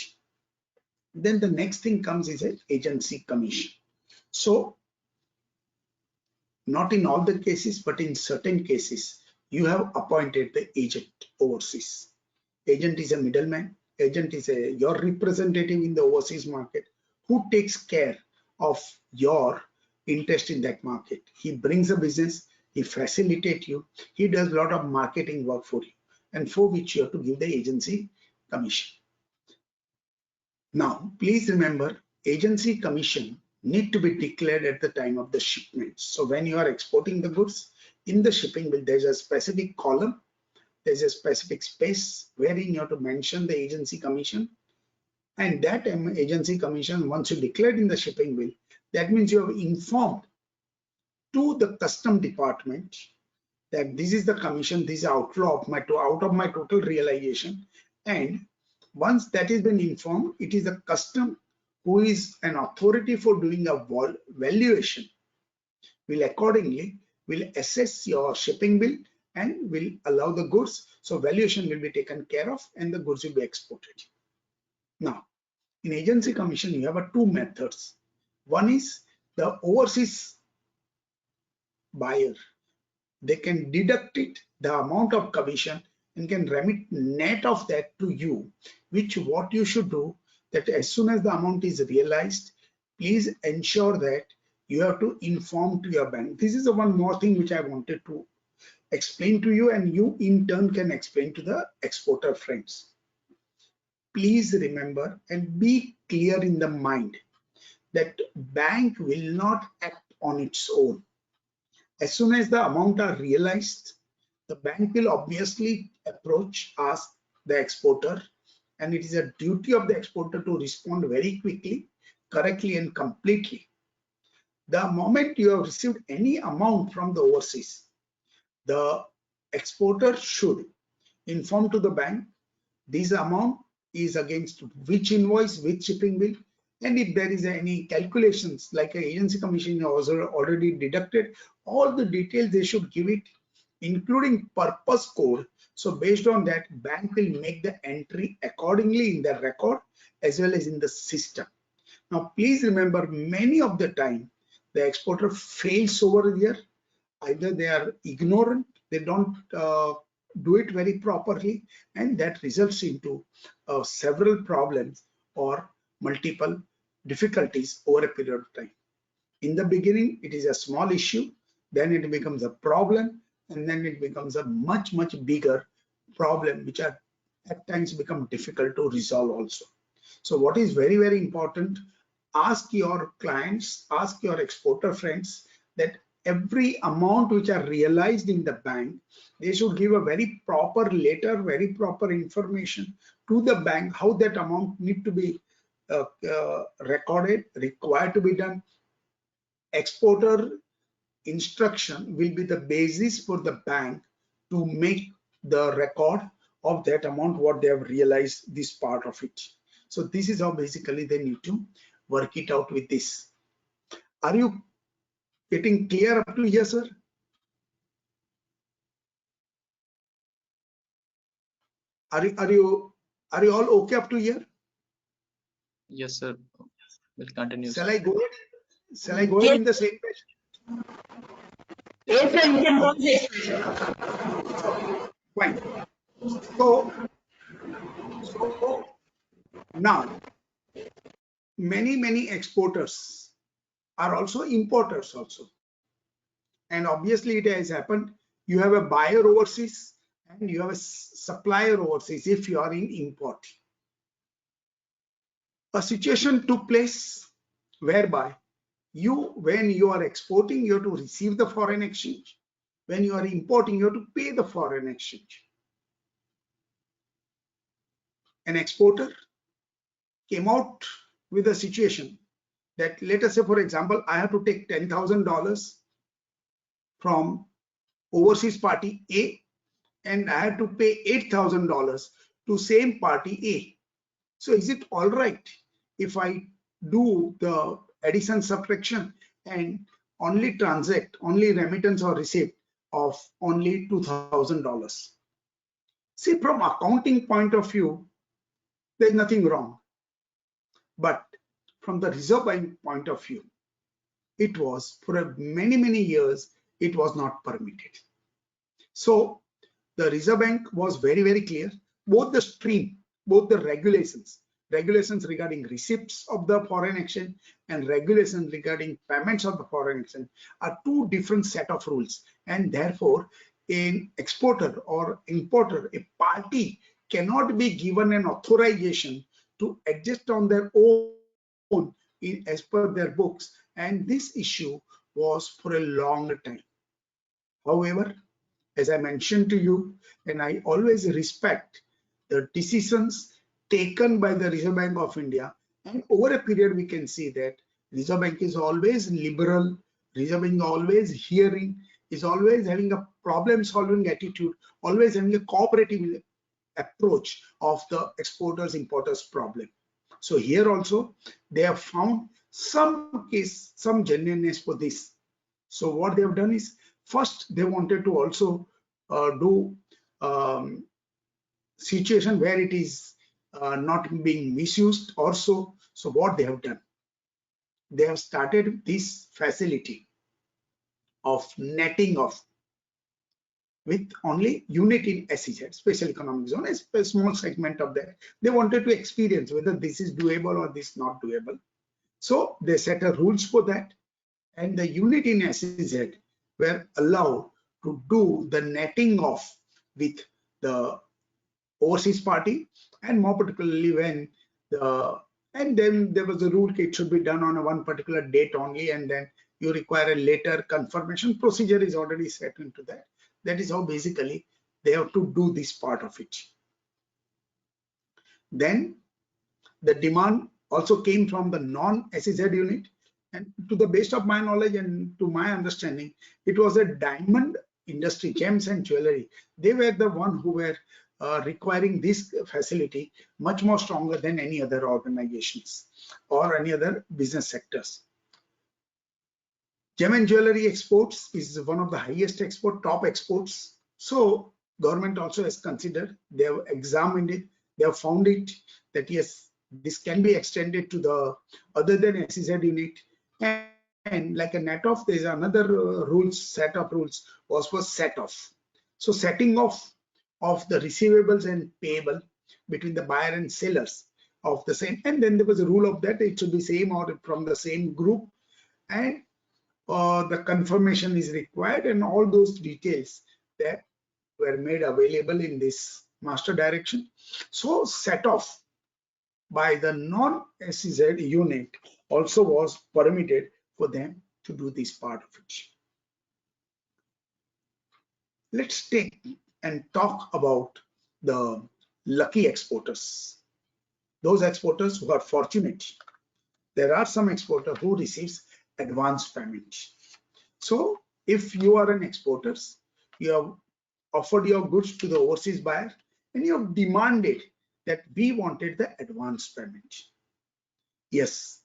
Speaker 3: Then the next thing comes is an agency commission. So not in all the cases, but in certain cases, you have appointed the agent overseas. Agent is a middleman. Agent is your representative in the overseas market who takes care of your interest in that market. He brings a business, he facilitates you, he does a lot of marketing work for you, and for which you have to give the agency commission. Now, please remember, agency commission need to be declared at the time of the shipment. So when you are exporting the goods, in the shipping bill, there's a specific column, there's a specific space wherein you have to mention the agency commission. And that agency commission, once you declared in the shipping bill, that means you have informed to the custom department that this is the commission, this is outflow of out of my total realization. And once that has been informed, it is the custom who is an authority for doing a valuation will accordingly will assess your shipping bill and will allow the goods. So valuation will be taken care of and the goods will be exported. Now, in agency commission, you have two methods. One is the overseas buyer. They can deduct it, the amount of commission, and can remit net of that to you, which what you should do, that as soon as the amount is realized, please ensure that you have to inform to your bank. This is the one more thing which I wanted to explain to you, and you in turn can explain to the exporter friends. Please remember and be clear in the mind that bank will not act on its own. As soon as the amount are realized, the bank will obviously approach, ask the exporter, and it is a duty of the exporter to respond very quickly, correctly, and completely. The moment you have received any amount from the overseas, the exporter should inform to the bank this amount is against which invoice, which shipping bill, and if there is any calculations like an agency commission also already deducted, all the details they should give it, including purpose code. So based on that, bank will make the entry accordingly in the record as well as in the system. Now, please remember, many of the time the exporter fails over here. Either they are ignorant, they don't do it very properly, and that results into several problems or multiple difficulties over a period of time. In the beginning, it is a small issue, then it becomes a problem, and then it becomes a much bigger problem, which at times become difficult to resolve also. So what is very important, ask your clients, ask your exporter friends that every amount which are realized in the bank, they should give a very proper letter, very proper information to the bank how that amount need to be recorded, required to be done. Exporter instruction will be the basis for the bank to make the record of that amount, what they have realized, this part of it. So this is how basically they need to work it out with this. Are you getting clear up to here, sir? Are you all okay up to here?
Speaker 4: Yes, sir. We'll continue.
Speaker 3: Shall I go ahead in the same page?
Speaker 5: Yes, sir, you can go ahead.
Speaker 3: Fine. So now many exporters are also importers also, and obviously it has happened. You have a buyer overseas and you have a supplier overseas if you are in import. A situation took place whereby when you are exporting, you have to receive the foreign exchange. When you are importing, you have to pay the foreign exchange. An exporter came out with a situation that, let us say, for example, I have to take $10,000 from overseas party A, and I have to pay $8,000 to same party A. So is it all right if I do the addition subtraction and only transact, only remittance or receipt of only $2,000? See, from accounting point of view, there's nothing wrong. But from the Reserve Bank point of view, it was for many years, it was not permitted. So the Reserve Bank was very clear. Both the stream, both the regulations regarding receipts of the foreign exchange and regulations regarding payments of the foreign exchange are two different set of rules. And therefore, an exporter or importer, a party cannot be given an authorization to adjust on their own as per their books. And this issue was for a long time. However, as I mentioned to you, and I always respect the decisions taken by the Reserve Bank of India. And over a period, we can see that Reserve Bank is always liberal, Reserve Bank always hearing, is always having a problem-solving attitude, always having a cooperative approach of the exporters importers problem. So here also they have found some genuineness for this. So what they have done is, first they wanted to also do situation where it is not being misused also. So what they have done, they have started this facility of netting off with only unit in SEZ, special economic zone, a small segment of that. They wanted to experience whether this is doable or this not doable. So they set a rules for that, and the unit in SEZ were allowed to do the netting off with the overseas party, and more particularly when and then there was a rule it should be done on a one particular date only, and then you require a later confirmation. Procedure is already set into that. That is how basically they have to do this part of it. Then the demand also came from the non-SEZ unit, and to the best of my knowledge and to my understanding, it was a diamond industry, gems and jewelry. They were the one who were requiring this facility much more stronger than any other organizations or any other business sectors. Gem and jewelry exports is one of the highest top exports. So government also has considered, they have examined it, they have found it that yes, this can be extended to the other than SEZ unit. And like a net off, there is another set of rules was for set off. So setting off of the receivables and payable between the buyer and sellers of the same, and then there was a rule of that it should be same or from the same group, and the confirmation is required, and all those details that were made available in this master direction. So set off by the non-SEZ unit also was permitted for them to do this part of it. Let's take and talk about the lucky exporters, those exporters who are fortunate. There are some exporter who receives advance payment. So if you are an exporter, you have offered your goods to the overseas buyer and you have demanded that we wanted the advance payment. Yes,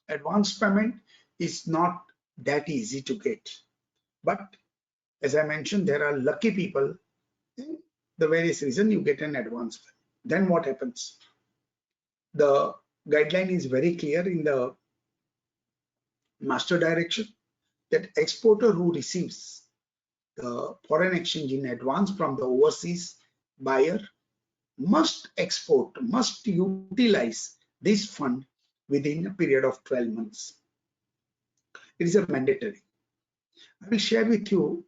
Speaker 3: advance payment is not that easy to get, but as I mentioned, there are lucky people. The various reason you get an advance payment. Then what happens? The guideline is very clear in the master direction that exporter who receives the foreign exchange in advance from the overseas buyer must utilize this fund within a period of 12 months. It is a mandatory. I will share with you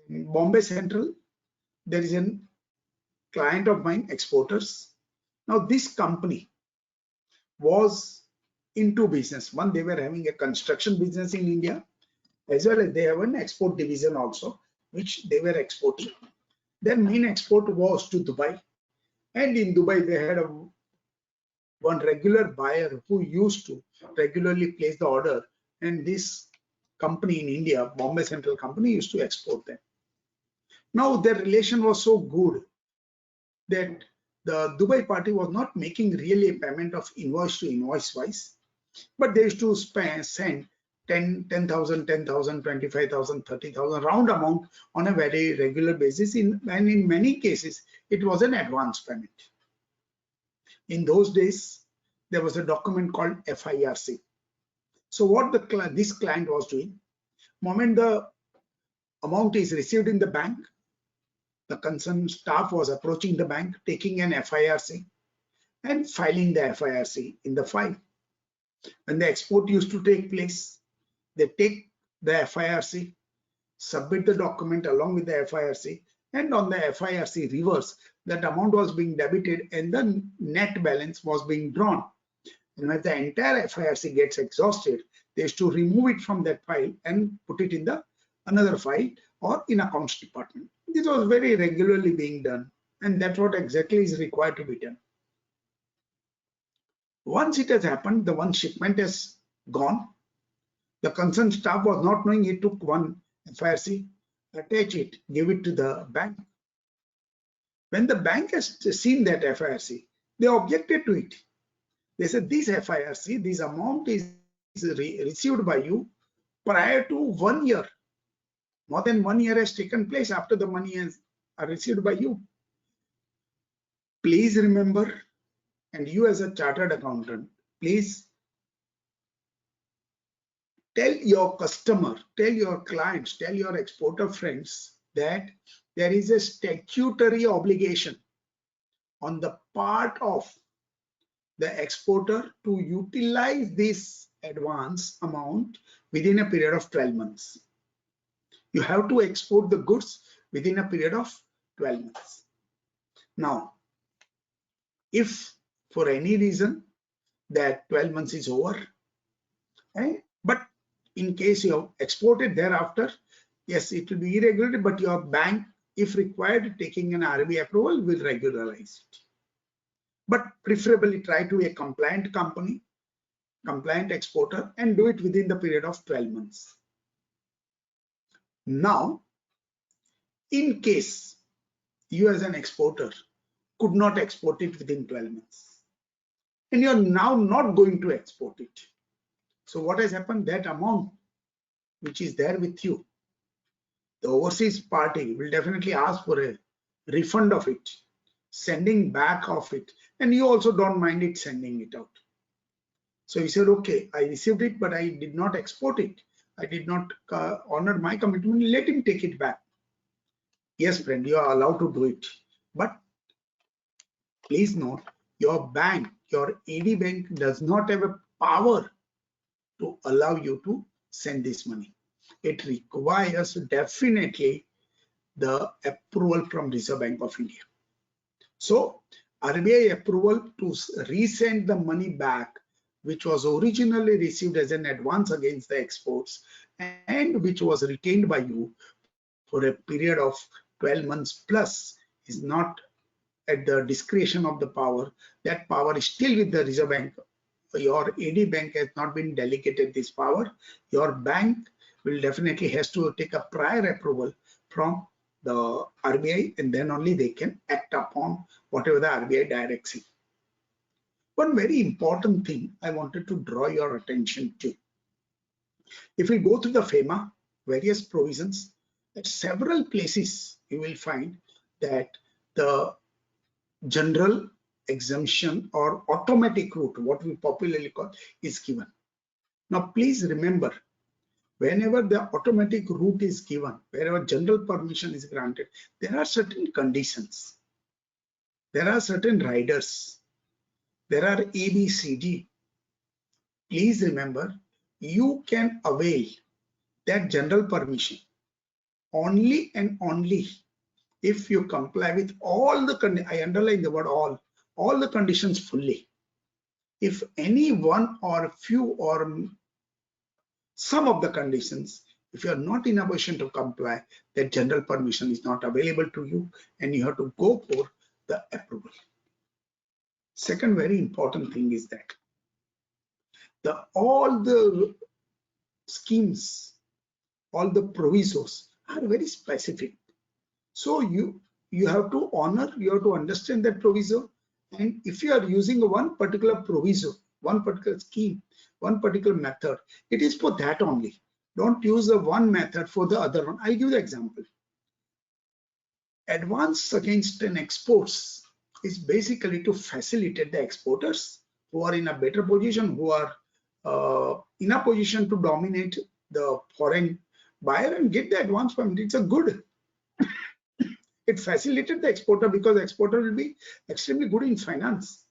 Speaker 3: in Bombay Central, there is a client of mine, exporters. Now this company was into business. One, they were having a construction business in India, as well as they have an export division also, which they were exporting. Their main export was to Dubai, and in Dubai they had one regular buyer who used to regularly place the order, and this company in India, Bombay Central Company, used to export them. Now their relation was so good that the Dubai party was not making really a payment of invoice to invoice wise, but they used to send 10,000, 10,000, 25,000, 30,000 round amount on a very regular basis. And in many cases, it was an advance payment. In those days, there was a document called FIRC. So what this client was doing, moment the amount is received in the bank, the concerned staff was approaching the bank, taking an FIRC and filing the FIRC in the file. When the export used to take place, they take the FIRC, submit the document along with the FIRC, and on the FIRC reverse, that amount was being debited and the net balance was being drawn. And when the entire FIRC gets exhausted, they used to remove it from that file and put it in the another file or in accounts department. This was very regularly being done, and that's what exactly is required to be done. Once it has happened, the one shipment has gone. The concerned staff was not knowing, he took one FIRC, attach it, give it to the bank. When the bank has seen that FIRC, they objected to it. They said, this FIRC, this amount is received by you prior to 1 year. More than 1 year has taken place after the money is received by you. Please remember, and you as a chartered accountant, please tell your customer, tell your clients, tell your exporter friends that there is a statutory obligation on the part of the exporter to utilize this advance amount within a period of 12 months. You have to export the goods within a period of 12 months. Now, if for any reason that 12 months is over, but in case you have exported thereafter, yes, it will be irregular, but your bank, if required, taking an RBI approval, will regularize it. But preferably try to be a compliant company, compliant exporter, and do it within the period of 12 months. Now, in case you as an exporter could not export it within 12 months, and you're now not going to export it. So what has happened? That amount which is there with you, the overseas party will definitely ask for a refund of it, sending back of it, and you also don't mind it sending it out. So you said, okay, I received it, but I did not export it. I did not honor my commitment. Let him take it back. Yes, friend, you are allowed to do it. But please note, your bank, your AD bank does not have a power to allow you to send this money. It requires definitely the approval from Reserve Bank of India. So RBI approval to resend the money back, which was originally received as an advance against the exports and which was retained by you for a period of 12 months plus, is not at the discretion of the power. That power is still with the Reserve Bank. Your AD bank has not been delegated this power. Your bank will definitely has to take a prior approval from the RBI, and then only they can act upon whatever the RBI directs it. One very important thing I wanted to draw your attention to. If we go through the FEMA, various provisions, at several places you will find that the general exemption or automatic route, what we popularly call, is given. Now please remember, whenever the automatic route is given, wherever general permission is granted, there are certain conditions, there are certain riders, there are ABCD. Please remember, you can avail that general permission only and only if you comply with all the conditions. I underline the word all the conditions fully. If any one or few or some of the conditions, if you are not in a position to comply, that general permission is not available to you and you have to go for the approval. Second very important thing is that all the schemes, all the provisos are very specific. So you have to honor, you have to understand that proviso, And if you are using one particular proviso, one particular scheme, one particular method, it is for that only. Don't use the one method for the other one. I'll give the example. Advance against an exports is basically to facilitate the exporters who are in a better position, who are in a position to dominate the foreign buyer and get the advance payment. It's a good. It facilitated the exporter because the exporter will be extremely good in finance.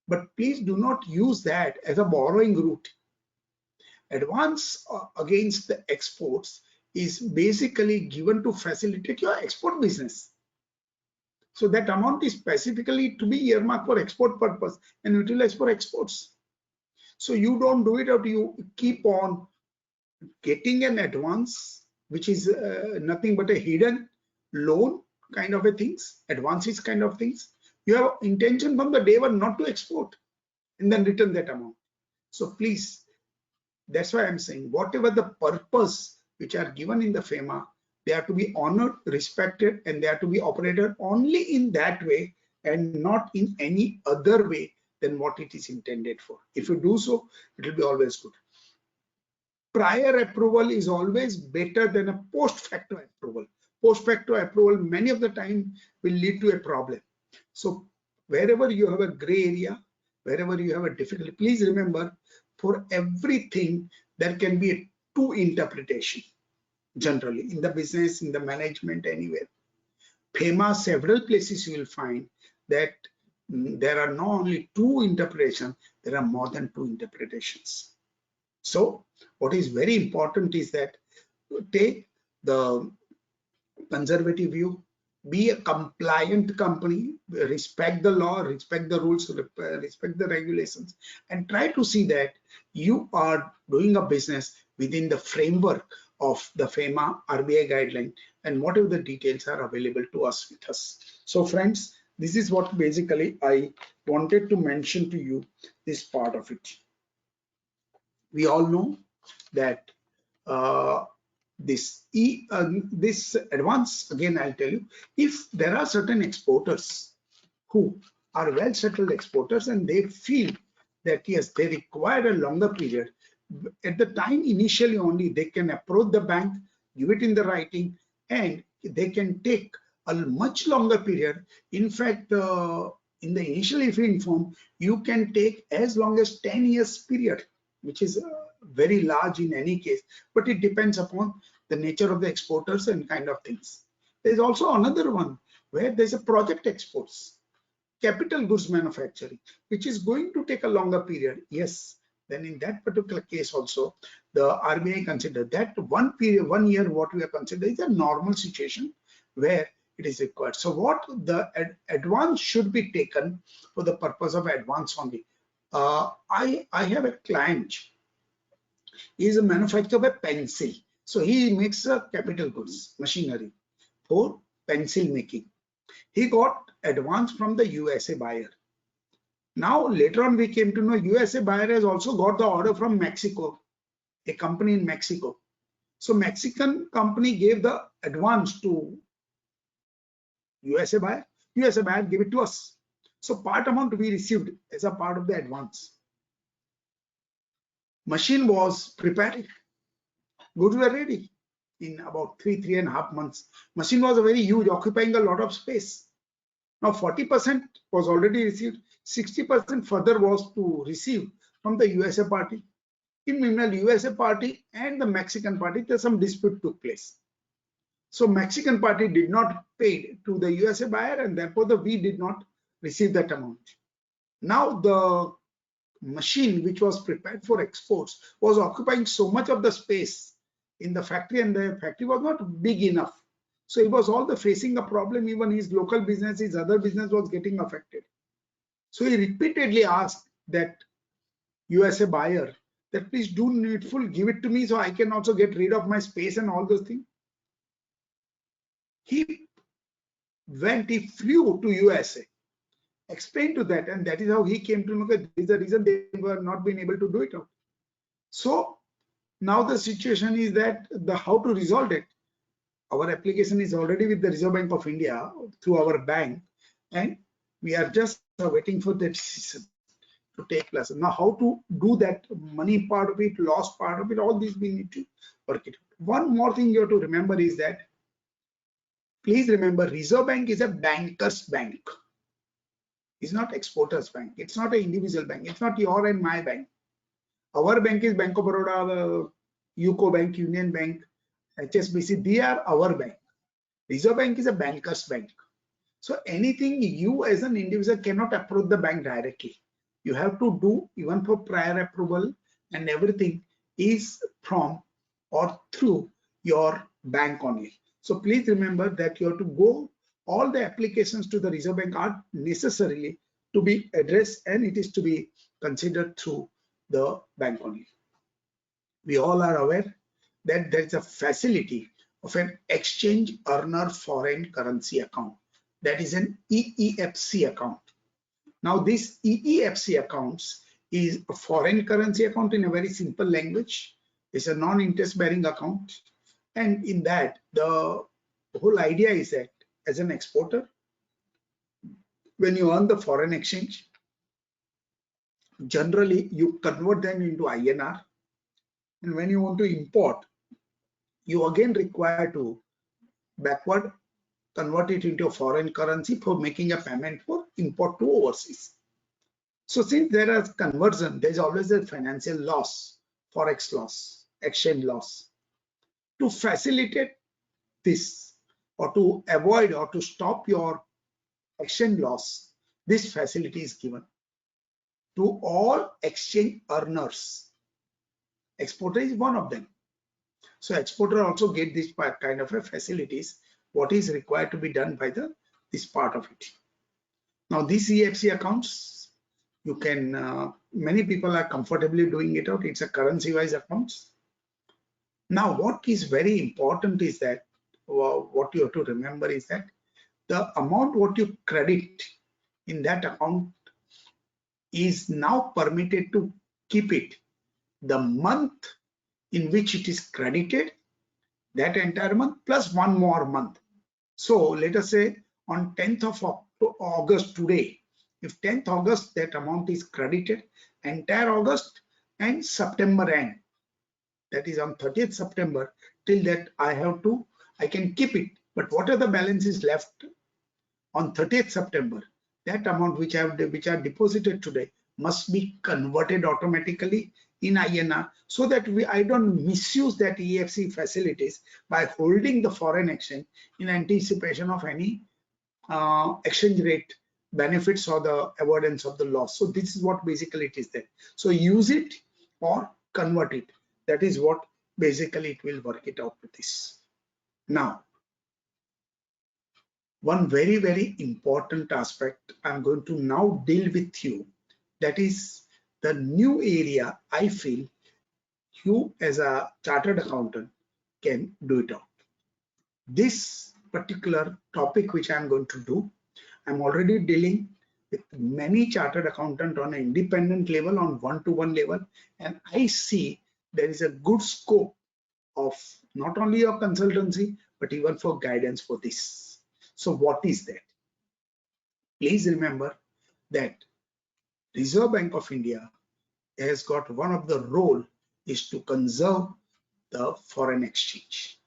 Speaker 3: But please do not use that as a borrowing route. Advance against the exports is basically given to facilitate your export business. So that amount is specifically to be earmarked for export purpose and utilized for exports. So you don't do it out, you keep on getting an advance, which is nothing but a hidden loan kind of a things, advances kind of things. You have intention from the day one not to export and then return that amount. So please, that's why I'm saying whatever the purpose which are given in the FEMA, they are to be honored, respected, and they are to be operated only in that way and not in any other way than what it is intended for. If you do so, it will be always good. Prior approval is always better than a post facto approval. Post facto approval many of the time will lead to a problem. So wherever you have a gray area, wherever you have a difficulty, please remember, for everything there can be a two interpretation. Generally in the business, in the management, anywhere. FEMA, several places you will find that there are not only two interpretations, there are more than two interpretations. So what is very important is that take the conservative view, be a compliant company, respect the law, respect the rules, respect the regulations, and try to see that you are doing a business within the framework of the FEMA RBI guideline and whatever the details are available to us with us. So friends, this is what basically I wanted to mention to you, this part of it. We all know that this advance, again I'll tell you, if there are certain exporters who are well settled exporters and they feel that yes, they require a longer period, at the time initially only they can approach the bank, give it in the writing, and they can take a much longer period. In fact, in the initial if you inform, you can take as long as 10 years period, which is very large in any case, but it depends upon the nature of the exporters and kind of things. There's also another one where there's a project exports, capital goods manufacturing, which is going to take a longer period. Yes, then in that particular case also, the RBI consider that 1 year, what we are considering is a normal situation where it is required. So what the advance should be taken for the purpose of advance only. I have a client. He is a manufacturer of a pencil. So he makes a capital goods machinery for pencil making. He got advance from the USA buyer. Now later on we came to know USA buyer has also got the order from Mexico, a company in Mexico. So Mexican company gave the advance to USA buyer. USA buyer gave it to us. So part amount we received as a part of the advance. Machine was prepared. Goods were ready in about 3.5 months. Machine was very huge, occupying a lot of space. Now 40% was already received. 60% further was to receive from the USA party. In meanwhile, USA party and the Mexican party, there's some dispute took place. So Mexican party did not pay to the USA buyer, and therefore we did not receive that amount. Now the machine which was prepared for exports was occupying so much of the space in the factory, and the factory was not big enough. So it was all the facing a problem. Even his local business, his other business was getting affected. So he repeatedly asked that USA buyer that please do needful, give it to me so I can also get rid of my space and all those things. He flew to USA, explained to that, and that is how he came to know that this is the reason they were not being able to do it out. So now the situation is that how to resolve it. Our application is already with the Reserve Bank of India through our bank, and We are just waiting for the decision to take place. Now, how to do that money part of it, loss part of it, all these we need to work it out. One more thing you have to remember is that, please remember, Reserve Bank is a banker's bank. It's not exporter's bank. It's not an individual bank. It's not your and my bank. Our bank is Bank of Baroda, UCO Bank, Union Bank, HSBC. They are our bank. Reserve Bank is a banker's bank. So anything you as an individual cannot approach the bank directly. You have to do, even for prior approval and everything, is from or through your bank only. So please remember that you have to go, all the applications to the Reserve Bank are necessarily to be addressed, and it is to be considered through the bank only. We all are aware that there is a facility of an exchange earner foreign currency account. That is an EEFC account. Now this EEFC accounts is a foreign currency account in a very simple language. It's a non-interest bearing account. And in that, the whole idea is that as an exporter, when you earn the foreign exchange, generally you convert them into INR. And when you want to import, you again require to backward convert it into a foreign currency for making a payment for import to overseas. So since there is conversion, there is always a financial loss, forex loss, exchange loss. To facilitate this, or to avoid or to stop your exchange loss, this facility is given to all exchange earners. Exporter is one of them. So exporter also get this kind of a facilities, what is required to be done by this part of it. Now these EFC accounts, you can, many people are comfortably doing it out. It's a currency wise accounts. Now what is very important is that, what you have to remember is that the amount what you credit in that account is now permitted to keep it the month in which it is credited, that entire month plus one more month. So let us say on 10th of August today, if 10th August that amount is credited, entire August and September end, that is on 30th September, till that I can keep it. But what are the balances left on 30th September? That amount which are deposited today must be converted automatically in INR, so that I don't misuse that EFC facilities by holding the foreign exchange in anticipation of any exchange rate benefits or the avoidance of the loss. So this is what basically it is there. So use it or convert it. That is what basically it will work it out with this. Now, one very, very important aspect I'm going to now deal with you, that is the new area I feel you as a chartered accountant can do it out. This particular topic which I'm going to do, I'm already dealing with many chartered accountants on an independent level, on one-to-one level, and I see there is a good scope of not only your consultancy, but even for guidance for this. So what is that? Please remember that Reserve Bank of India has got one of the role is to conserve the foreign exchange.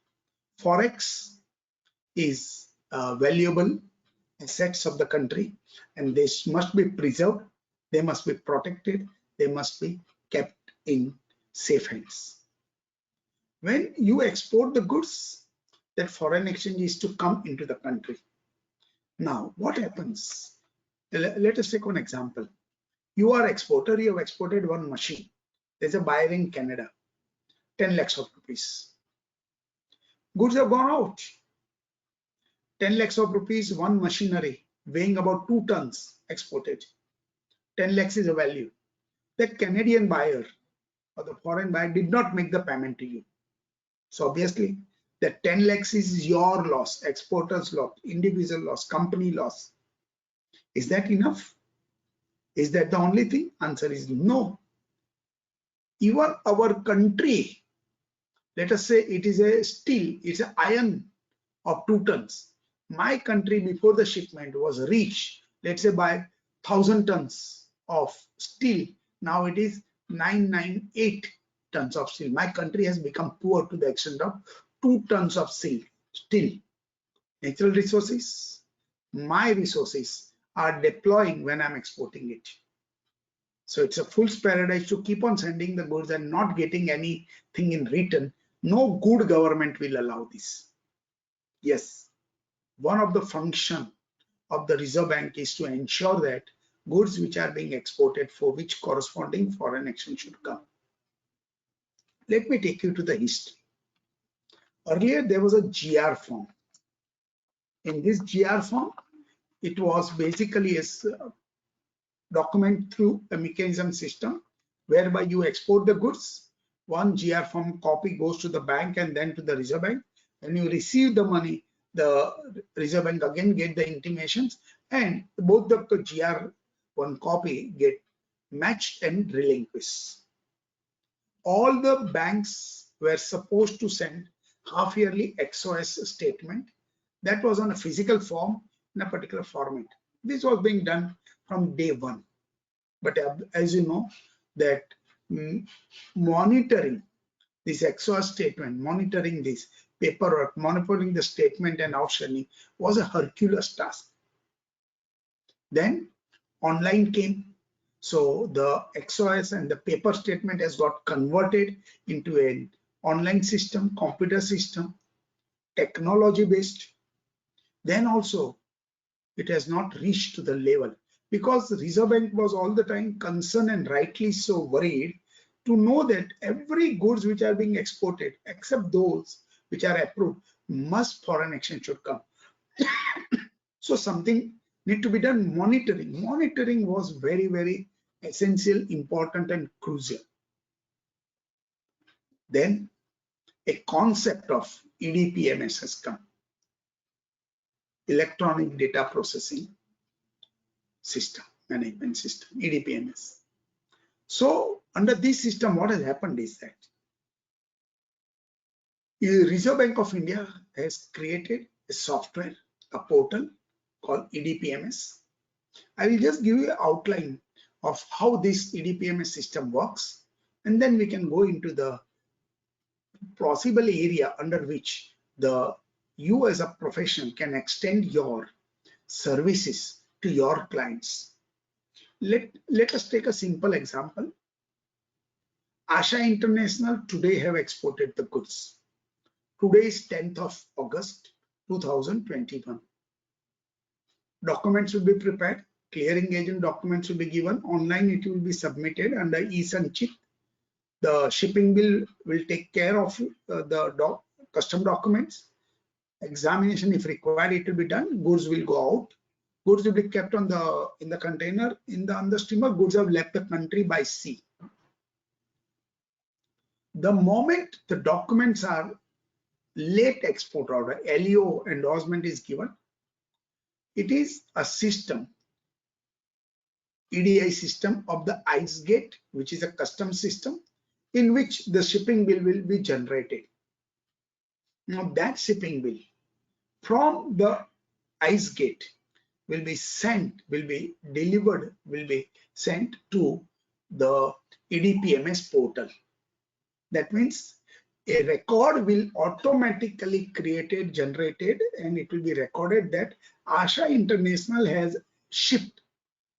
Speaker 3: Forex is valuable assets of the country, and they must be preserved, they must be protected, they must be kept in safe hands. When you export the goods, that foreign exchange is to come into the country. Now, what happens? Let us take one example. You are exporter, you have exported one machine. There's a buyer in Canada, 10 lakhs of rupees. Goods have gone out. 10 lakhs of rupees, one machinery weighing about 2 tons exported. 10 lakhs is a value. That Canadian buyer or the foreign buyer did not make the payment to you. So obviously, that 10 lakhs is your loss, exporter's loss, individual loss, company loss. Is that enough? Is that the only thing? Answer is no. Even our country, let us say it is a steel, it's an iron of 2 tons. My country before the shipment was reached, let's say buy 1,000 tons of steel. Now it is 998 tons of steel. My country has become poor to the extent of 2 tons of steel. Natural resources, my resources are deploying when I'm exporting it. So it's a fool's paradise to keep on sending the goods and not getting anything in return. No good government will allow this. Yes, one of the function of the Reserve Bank is to ensure that goods which are being exported for which corresponding foreign exchange should come. Let me take you to the history. Earlier there was a GR form. In this GR form, it was basically a document through a mechanism system whereby you export the goods. One GR form copy goes to the bank and then to the Reserve Bank. When you receive the money, the Reserve Bank again get the intimations, and both the GR one copy get matched and relinquished. All the banks were supposed to send half-yearly XOS statement that was on a physical form in a particular format. This was being done from day one. But as you know, that monitoring this XOS statement, monitoring this paperwork, monitoring the statement and outstanding was a Herculean task. Then online came. So the XOS and the paper statement has got converted into an online system, computer system, technology based. Then also it has not reached to the level, because the Reserve Bank was all the time concerned, and rightly so worried, to know that every goods which are being exported, except those which are approved, must foreign exchange should come. So something need to be done. Monitoring was very, very essential, important, and crucial. Then a concept of EDPMS has come, electronic data processing system, management system, EDPMS. So under this system, what has happened is that the Reserve Bank of India has created a software, a portal called EDPMS. I will just give you an outline of how this EDPMS system works, and then we can go into the possible area under which you as a profession can extend your services to your clients. Let us take a simple example. Asha International today have exported the goods. Today is 10th of August 2021. Documents will be prepared. Clearing agent documents will be given. Online it will be submitted under e-Sanchit. The shipping bill will take care of the custom documents. Examination, if required, it will be done. Goods will go out. Goods will be kept on in the container on the steamer. Goods have left the country by sea. The moment the documents are late export order, LEO endorsement is given, it is a system, EDI system of the ICE gate, which is a custom system, in which the shipping bill will be generated. Now that shipping bill from the ICE gate will be sent, will be delivered, will be sent to the EDPMS portal. That means a record will automatically created, generated, and it will be recorded that Asha International has shipped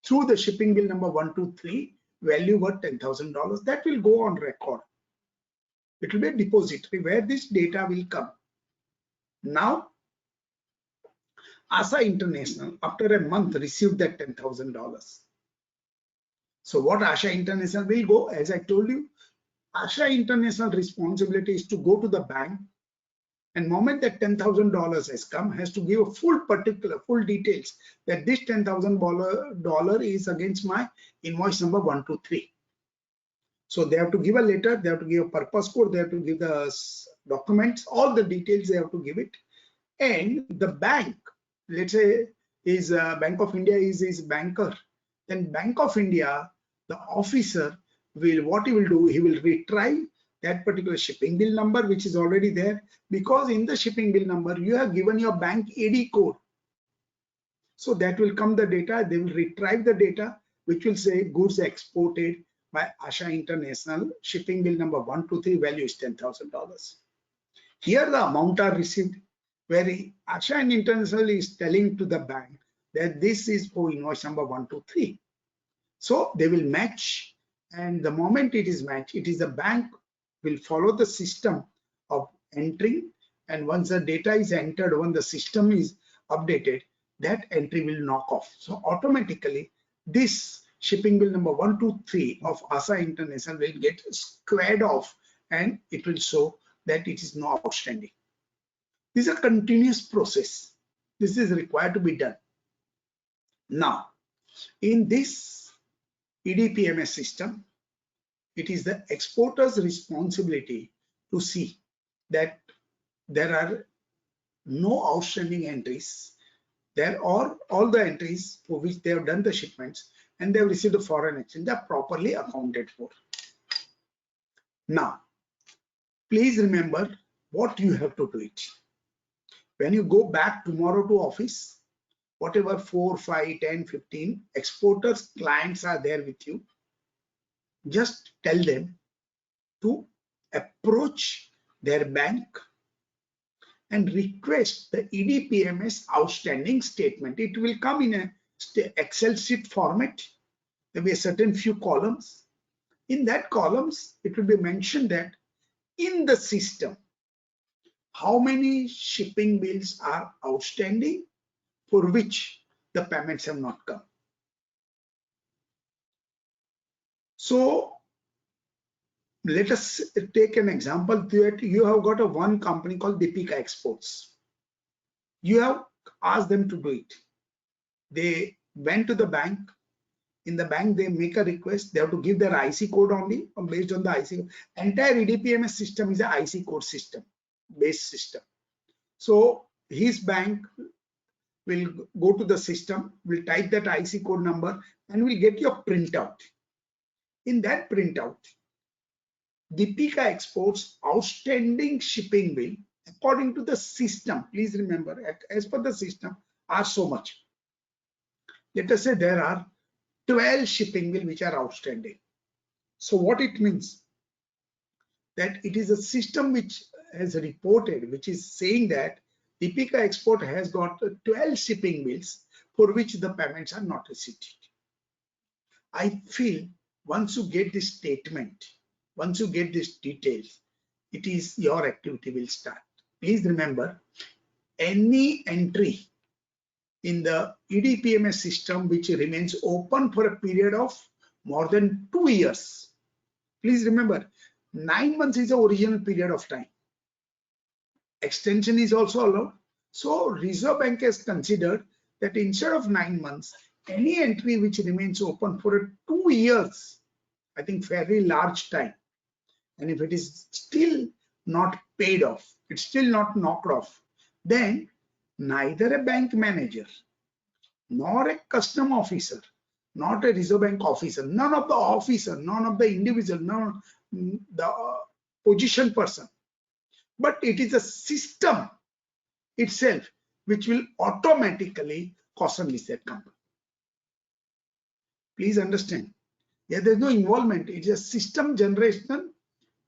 Speaker 3: through the shipping bill number 123, value worth $10,000. That will go on record. It will be a depository where this data will come. Now, Asha International, after a month, received that $10,000. So what Asha International will go, as I told you, Asha International responsibility is to go to the bank, and moment that $10,000 has come, has to give a full details that this $10,000 is against my invoice number 123. So they have to give a letter, they have to give a purpose code, they have to give the documents, all the details they have to give it. And the bank, let's say is Bank of India is his banker, then Bank of India, the officer will, what he will do, he will retrieve that particular shipping bill number which is already there, because in the shipping bill number you have given your bank AD code. So that will come the data, they will retrieve the data, which will say goods exported by Asha International, shipping bill number 123, value is $10,000. Here the amount are received, where Asha International is telling to the bank that this is for invoice number 123. So they will match, and the moment it is matched, it is the bank will follow the system of entering, and once the data is entered, when the system is updated, that entry will knock off. So automatically this shipping bill number 123 of Asha International will get squared off, and it will show that it is no outstanding. This is a continuous process. This is required to be done. Now, in this EDPMS system, it is the exporter's responsibility to see that there are no outstanding entries. There are all the entries for which they have done the shipments and they have received a foreign exchange are properly accounted for. Now, please remember what you have to do it. When you go back tomorrow to office, whatever 4, 5, 10, 15 exporters, clients are there with you, just tell them to approach their bank and request the EDPMS outstanding statement. It will come in a Excel sheet format. There will be a certain few columns. In that columns, it will be mentioned that in the system, how many shipping bills are outstanding for which the payments have not come. So let us take an example that you have got a one company called Deepika Exports. You have asked them to do it. They went to the bank. In the bank, they make a request. They have to give their IC code only, based on the IC. Entire EDPMS system is an IC code system, based system. So his bank will go to the system, will type that IC code number, and will get your printout. In that printout, Deepika Exports outstanding shipping bill according to the system. Please remember, as per the system, are so much. Let us say there are 12 shipping bills which are outstanding. So what it means? That it is a system which has reported, which is saying that Deepika Export has got 12 shipping bills for which the payments are not received. I feel once you get this statement, once you get these details, it is your activity will start. Please remember, any entry in the EDPMS system which remains open for a period of more than 2 years. Please remember, 9 months is the original period of time. Extension is also allowed. So Reserve Bank has considered that instead of 9 months, any entry which remains open for 2 years, I think fairly large time, and if it is still not paid off, it's still not knocked off, then neither a bank manager, nor a custom officer, not a Reserve Bank officer, none of the officer, none of the individual, none the position person, but it is a system itself which will automatically caution list that company. Please understand, yeah, there's no involvement. It is a system generation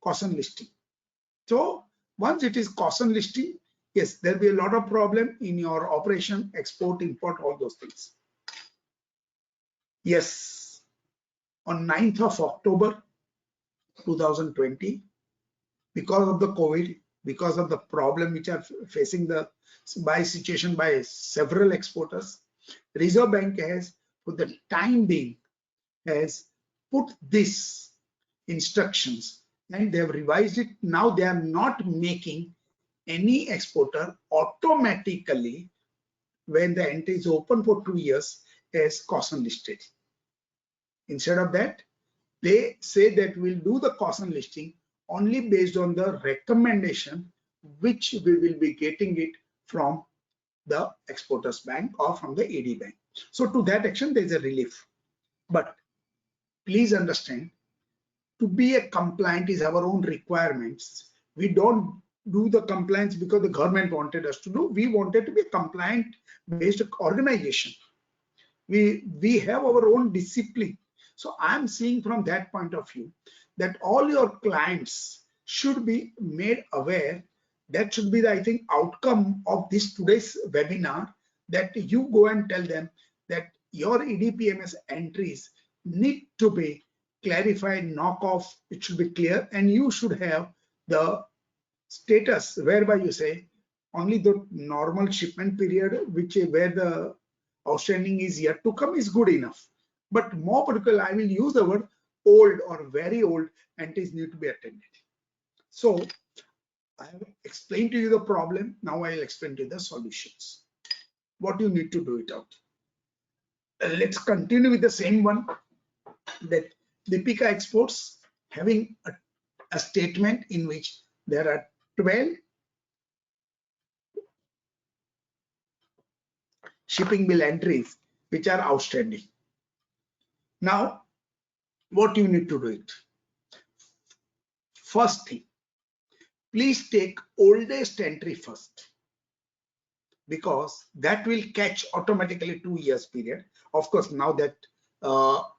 Speaker 3: caution listing. So once it is caution listing, yes, there will be a lot of problem in your operation, export, import, all those things. Yes, on 9th of October 2020, because of the COVID, because of the problem which are facing the situation by several exporters, Reserve Bank has, for the time being, has put this instructions and they have revised it. Now they are not making any exporter automatically, when the entry is open for 2 years, as caution listed. Instead of that, they say that we'll do the caution listing only based on the recommendation which we will be getting it from the exporters bank or from the ED bank. So to that extent, there is a relief. But please understand, to be a compliant is our own requirements. We don't do the compliance because the government wanted us to do. We wanted to be a compliant based organization. We have our own discipline. So I'm seeing from that point of view that all your clients should be made aware. That should be the, I think, outcome of this today's webinar, that you go and tell them that your EDPMS entries need to be clarified, knock off, it should be clear, and you should have the status whereby you say only the normal shipment period, which where the outstanding is yet to come, is good enough. But more particularly, I will use the word old or very old entries need to be attended. So I have explained to you the problem. Now I'll explain to you the solutions. What you need to do it out. Let's continue with the same one, that Deepika Exports having a statement in which there are 12 shipping bill entries which are outstanding. Now, what you need to do it? First thing, please take oldest entry first, because that will catch automatically 2 years period. Of course, now that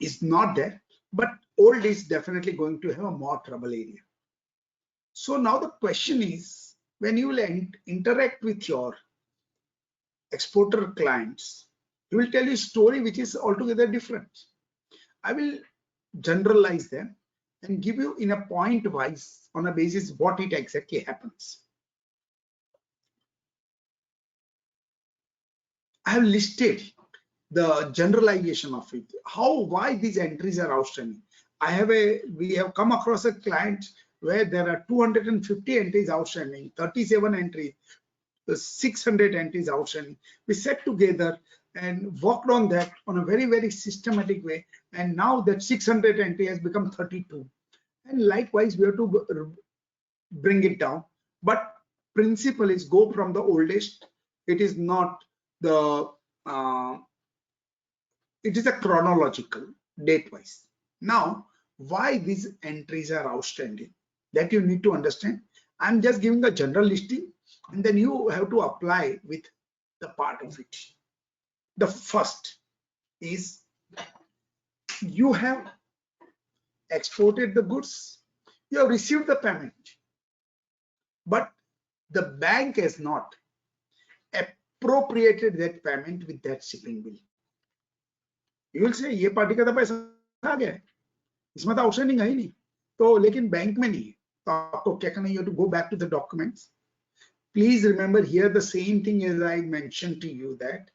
Speaker 3: is not there, but old is definitely going to have a more trouble area. So now the question is, when you will interact with your exporter clients, he will tell you a story which is altogether different. I will generalize them and give you in a point wise on a basis what it exactly happens. I have listed the generalization of it, why these entries are outstanding. We have come across a client where there are 250 entries outstanding, 37 entries, 600 entries outstanding. We sat together and worked on that on a very, very systematic way. And now that 600 entry has become 32. And likewise, we have to bring it down. But principle is go from the oldest. It is not the, it is a chronological date wise. Now, why these entries are outstanding, that you need to understand. I'm just giving a general listing, and then you have to apply with the part of it. The first is you have exported the goods, you have received the payment, but the bank has not appropriated that payment with that shipping bill. You will say, ये party का तो पैसा आ गया, इसमें तो outstanding है ही नहीं, तो लेकिन बैंक में नहीं है, तो आपको क्या करना है? You have to go back to the documents. Please remember here the same thing as I mentioned to you, that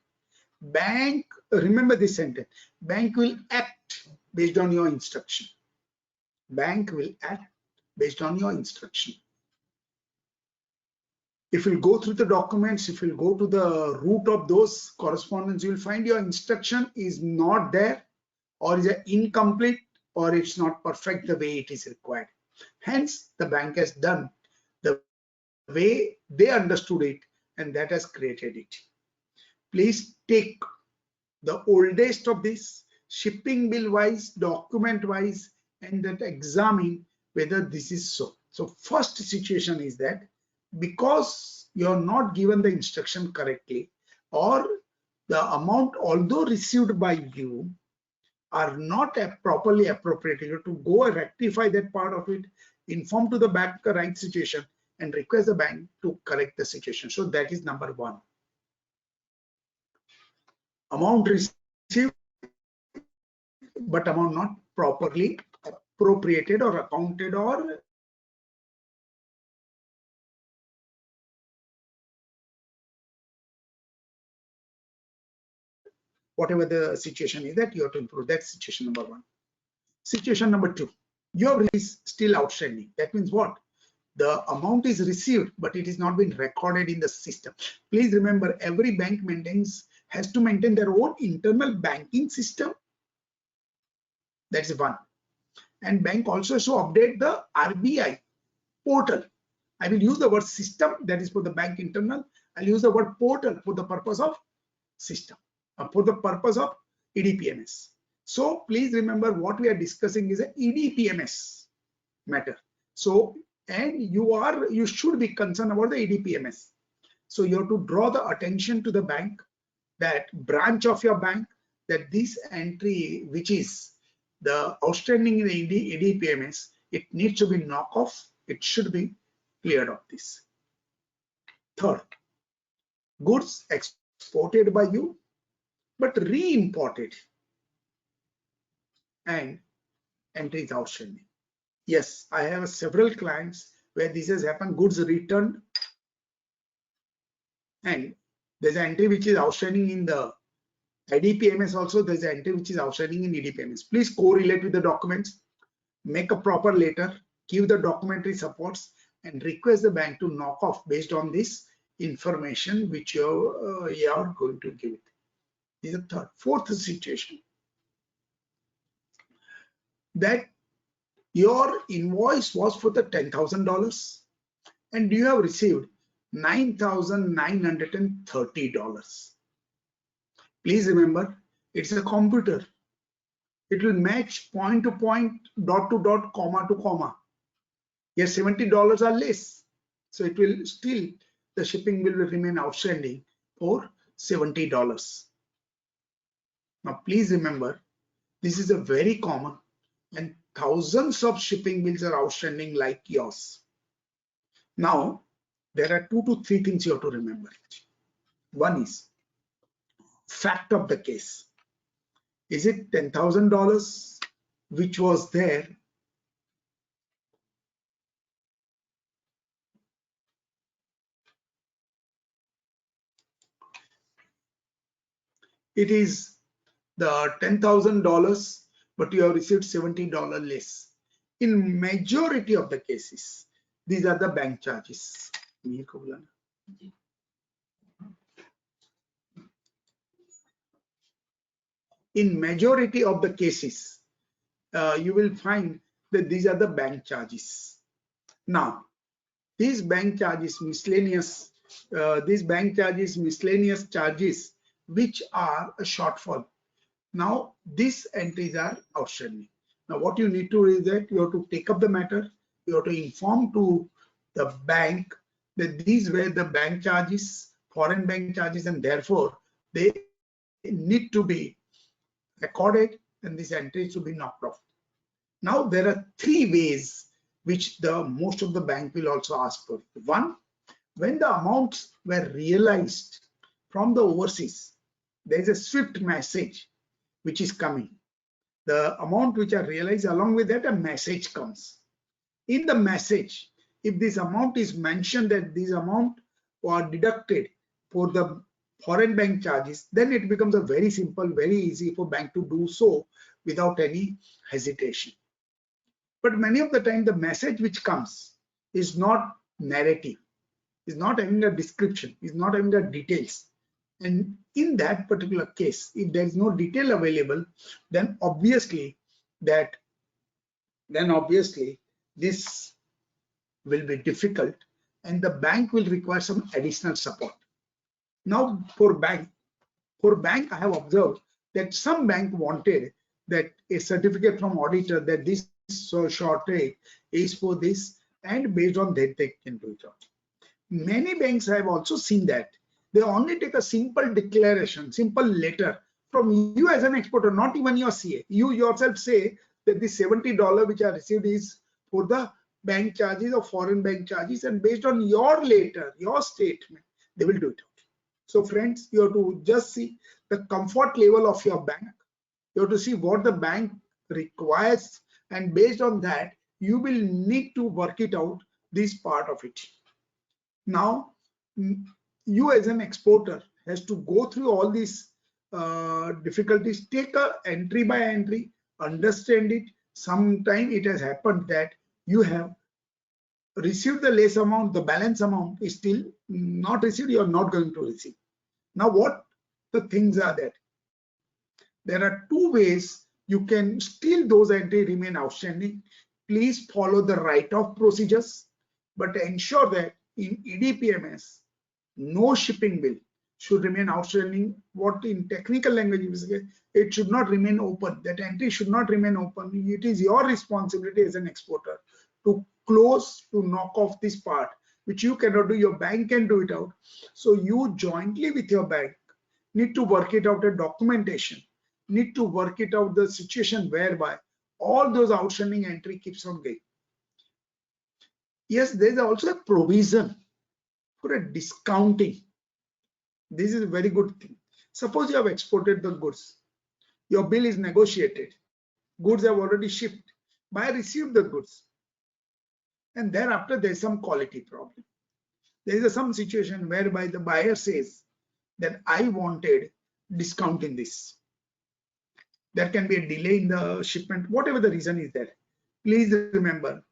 Speaker 3: bank, remember this sentence, bank will act based on your instruction. Bank will act based on your instruction. If you go through the documents, if you go to the root of those correspondence, you will find your instruction is not there, or is incomplete, or it's not perfect the way it is required. Hence, the bank has done the way they understood it, and that has created it. Please take the oldest of this, shipping bill wise, document wise, and that examine whether this is so. So first situation is that because you are not given the instruction correctly, or the amount although received by you are not properly appropriated, you have to go and rectify that part of it, inform to the bank the right situation, and request the bank to correct the situation. So that is number one. Amount received, but amount not properly appropriated or accounted, or whatever the situation is, that you have to improve. That's situation number one. Situation number two, your is still outstanding. That means what? The amount is received, but it is not been recorded in the system. Please remember, every bank has to maintain their own internal banking system. That's one. And bank also should update the RBI portal. I will use the word system, that is for the bank internal. I'll use the word portal for the purpose of system, for the purpose of EDPMS. So please remember, what we are discussing is a EDPMS matter. So and you should be concerned about the EDPMS. So you have to draw the attention to the bank, that branch of your bank, that this entry, which is the outstanding in the EDPMS, it needs to be knocked off. It should be cleared of this. Third, goods exported by you but re-imported and entries outstanding. Yes, I have several clients where this has happened, goods returned and there's an entry which is outstanding in the IDPMS also, there's an entry which is outstanding in EDPMS. Please correlate with the documents, make a proper letter, give the documentary supports and request the bank to knock off based on this information which you are going to give it. This is the third. Fourth situation, that your invoice was for the $10,000 and you have received $9,930. Please remember, it's a computer. It will match point to point, dot to dot, comma to comma. Yes, $70 are less. So it will still, the shipping will remain outstanding for $70. Now, please remember, this is a very common and thousands of shipping bills are outstanding like yours. Now, there are 2 to 3 things you have to remember. One is fact of the case. Is it $10,000 which was there? It is the $10,000, but you have received $70 less. In majority of the cases, these are the bank charges. In majority of the cases, you will find that these are the bank charges. Now, these bank charges, miscellaneous charges, which are a shortfall. Now, these entries are outstanding. Now, what you need to do is that you have to take up the matter. You have to inform to the bank that these were the bank charges, foreign bank charges, and therefore they need to be recorded and these entries to be knocked off. Now, there are 3 ways which most of the bank will also ask for. One, when the amounts were realized from the overseas, there is a swift message which is coming. The amount which are realized, along with that a message comes. In the message, if this amount is mentioned that this amount was deducted for the foreign bank charges, then it becomes a very simple, very easy for bank to do so without any hesitation. But many of the time the message which comes is not narrative, is not having a description, is not having the details. And in that particular case, if there is no detail available, then obviously this will be difficult and the bank will require some additional support. Now, for bank, I have observed that some bank wanted that a certificate from auditor that this shortage is for this, and based on that they can do it out. Many banks I have also seen that they only take a simple declaration, simple letter from you as an exporter, not even your CA. You yourself say that the $70 which I received is for the bank charges or foreign bank charges, and based on your letter, your statement, they will do it out. So friends, you have to just see the comfort level of your bank. You have to see what the bank requires, and based on that, you will need to work it out, this part of it. Now, you as an exporter has to go through all these difficulties, take a entry by entry, understand it. Sometime it has happened that you have received the less amount, the balance amount is still not received, you are not going to receive. Now, what the things are that there are 2 ways you can still those entries remain outstanding. Please follow the write-off procedures, but ensure that in EDPMS, no shipping bill should remain outstanding. What in technical language we say, it should not remain open. That entry should not remain open. It is your responsibility as an exporter to close to knock off this part, which you cannot do, your bank can do it out. So you jointly with your bank need to work it out, a documentation, need to work it out the situation whereby all those outstanding entry keeps on going. Yes, there is also a provision for a discounting. This is a very good thing. Suppose you have exported the goods, your bill is negotiated, goods have already shipped, buyer received the goods, and thereafter there is some quality problem. There is some situation whereby the buyer says that I wanted discount in this. There can be a delay in the shipment, whatever the reason is there. Please remember,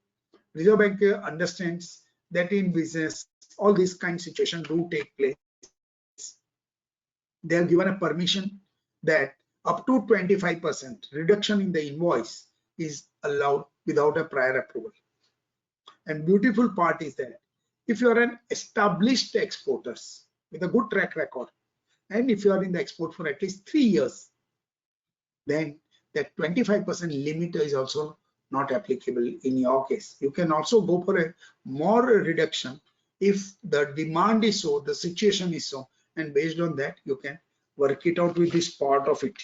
Speaker 3: Reserve Bank understands that in business, all these kind of situations do take place. They have given a permission that up to 25% reduction in the invoice is allowed without a prior approval. And beautiful part is that if you are an established exporters with a good track record, and if you are in the export for at least 3 years, then that 25% limit is also not applicable in your case. You can also go for a more reduction if the demand is so, the situation is so, and based on that you can work it out with this part of it.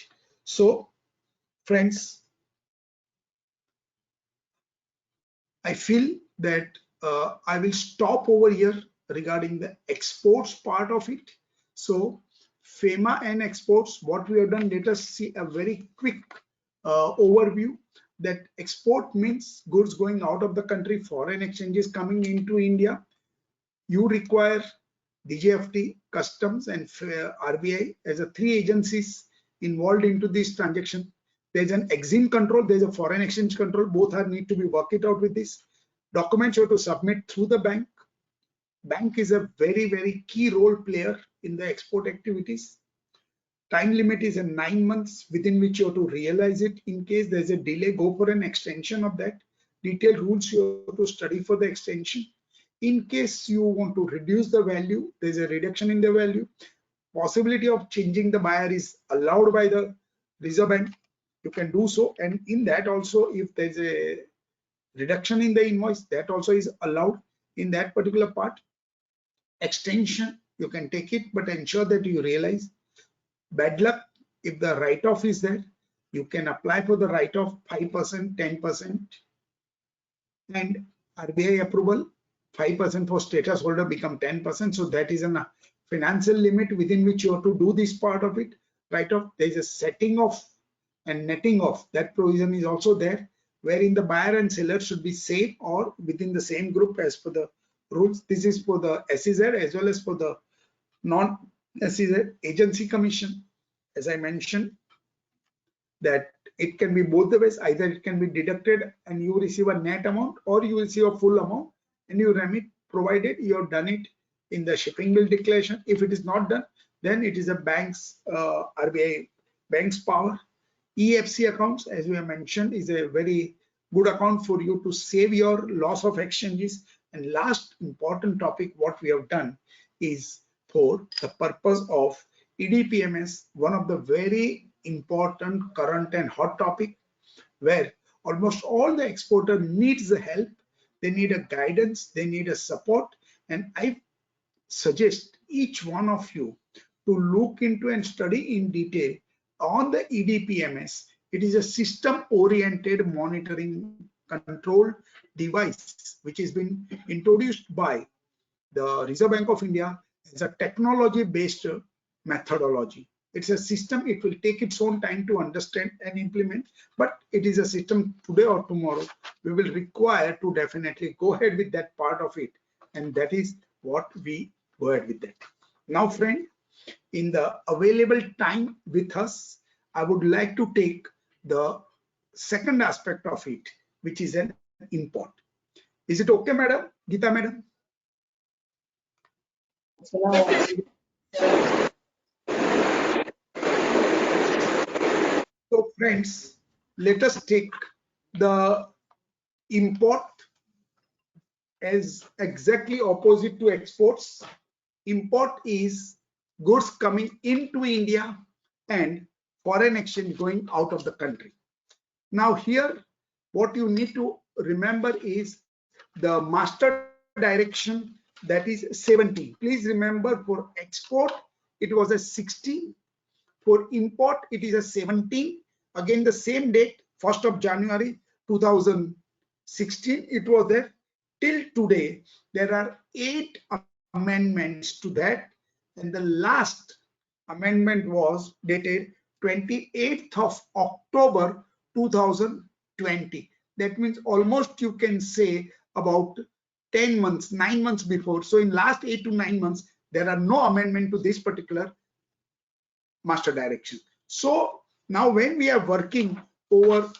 Speaker 3: So friends, I feel that I will stop over here regarding the exports part of it. So FEMA and exports, what we have done, let us see a very quick overview. That export means goods going out of the country, foreign exchanges coming into India. You require DGFT, customs, and RBI as a 3 agencies involved into this transaction. There's an EXIM control, there's a foreign exchange control, both are need to be worked it out with this. Documents you have to submit through the bank. Bank is a very, very key role player in the export activities. Time limit is 9 months within which you have to realize it. In case there's a delay, go for an extension of that. Detailed rules you have to study for the extension. In case you want to reduce the value, there's a reduction in the value. Possibility of changing the buyer is allowed by the Reserve Bank. You can do so, and in that also, if there's a reduction in the invoice, that also is allowed in that particular part. Extension, you can take it, but ensure that you realize. Bad luck, if the write-off is there, you can apply for the write-off 5%, 10%, and RBI approval 5% for status holder become 10%. So that is a financial limit within which you have to do this part of it. Write-off, there is a setting off and netting off. That provision is also there, wherein the buyer and seller should be same or within the same group as per the rules. This is for the SEZ as well as for the non-SEZ agency commission. As I mentioned, that it can be both the ways. Either it can be deducted and you receive a net amount, or you receive a full amount and you remit, provided you have done it in the shipping bill declaration. If it is not done, then it is a bank's RBI bank's power. EFC accounts, as we have mentioned, is a very good account for you to save your loss of exchanges. And last important topic, what we have done is for the purpose of EDPMS, one of the very important current and hot topic, where almost all the exporter needs the help, they need a guidance, they need a support, and I suggest each one of you to look into and study in detail on the EDPMS. It is a system-oriented monitoring control device which has been introduced by the Reserve Bank of India as a technology-based methodology. It's a system, it will take its own time to understand and implement, but it is a system today or tomorrow we will require to definitely go ahead with that part of it, and that is what we go ahead with that. Now friend, in the available time with us, I would like to take the second aspect of it, which is an import. Is it okay, madam? Geeta madam? So friends, let us take the import as exactly opposite to exports. Import is goods coming into India and foreign exchange going out of the country. Now here, what you need to remember is the master direction, that is 17. Please remember, for export it was a 16, for import it is a 17. Again the same date, 1st of January 2016 it was there. Till today there are 8 amendments to that, and the last amendment was dated 28th of October 2020. That means almost you can say about 10 months, 9 months before. So in last 8 to 9 months, there are no amendment to this particular master direction. So now when we are working over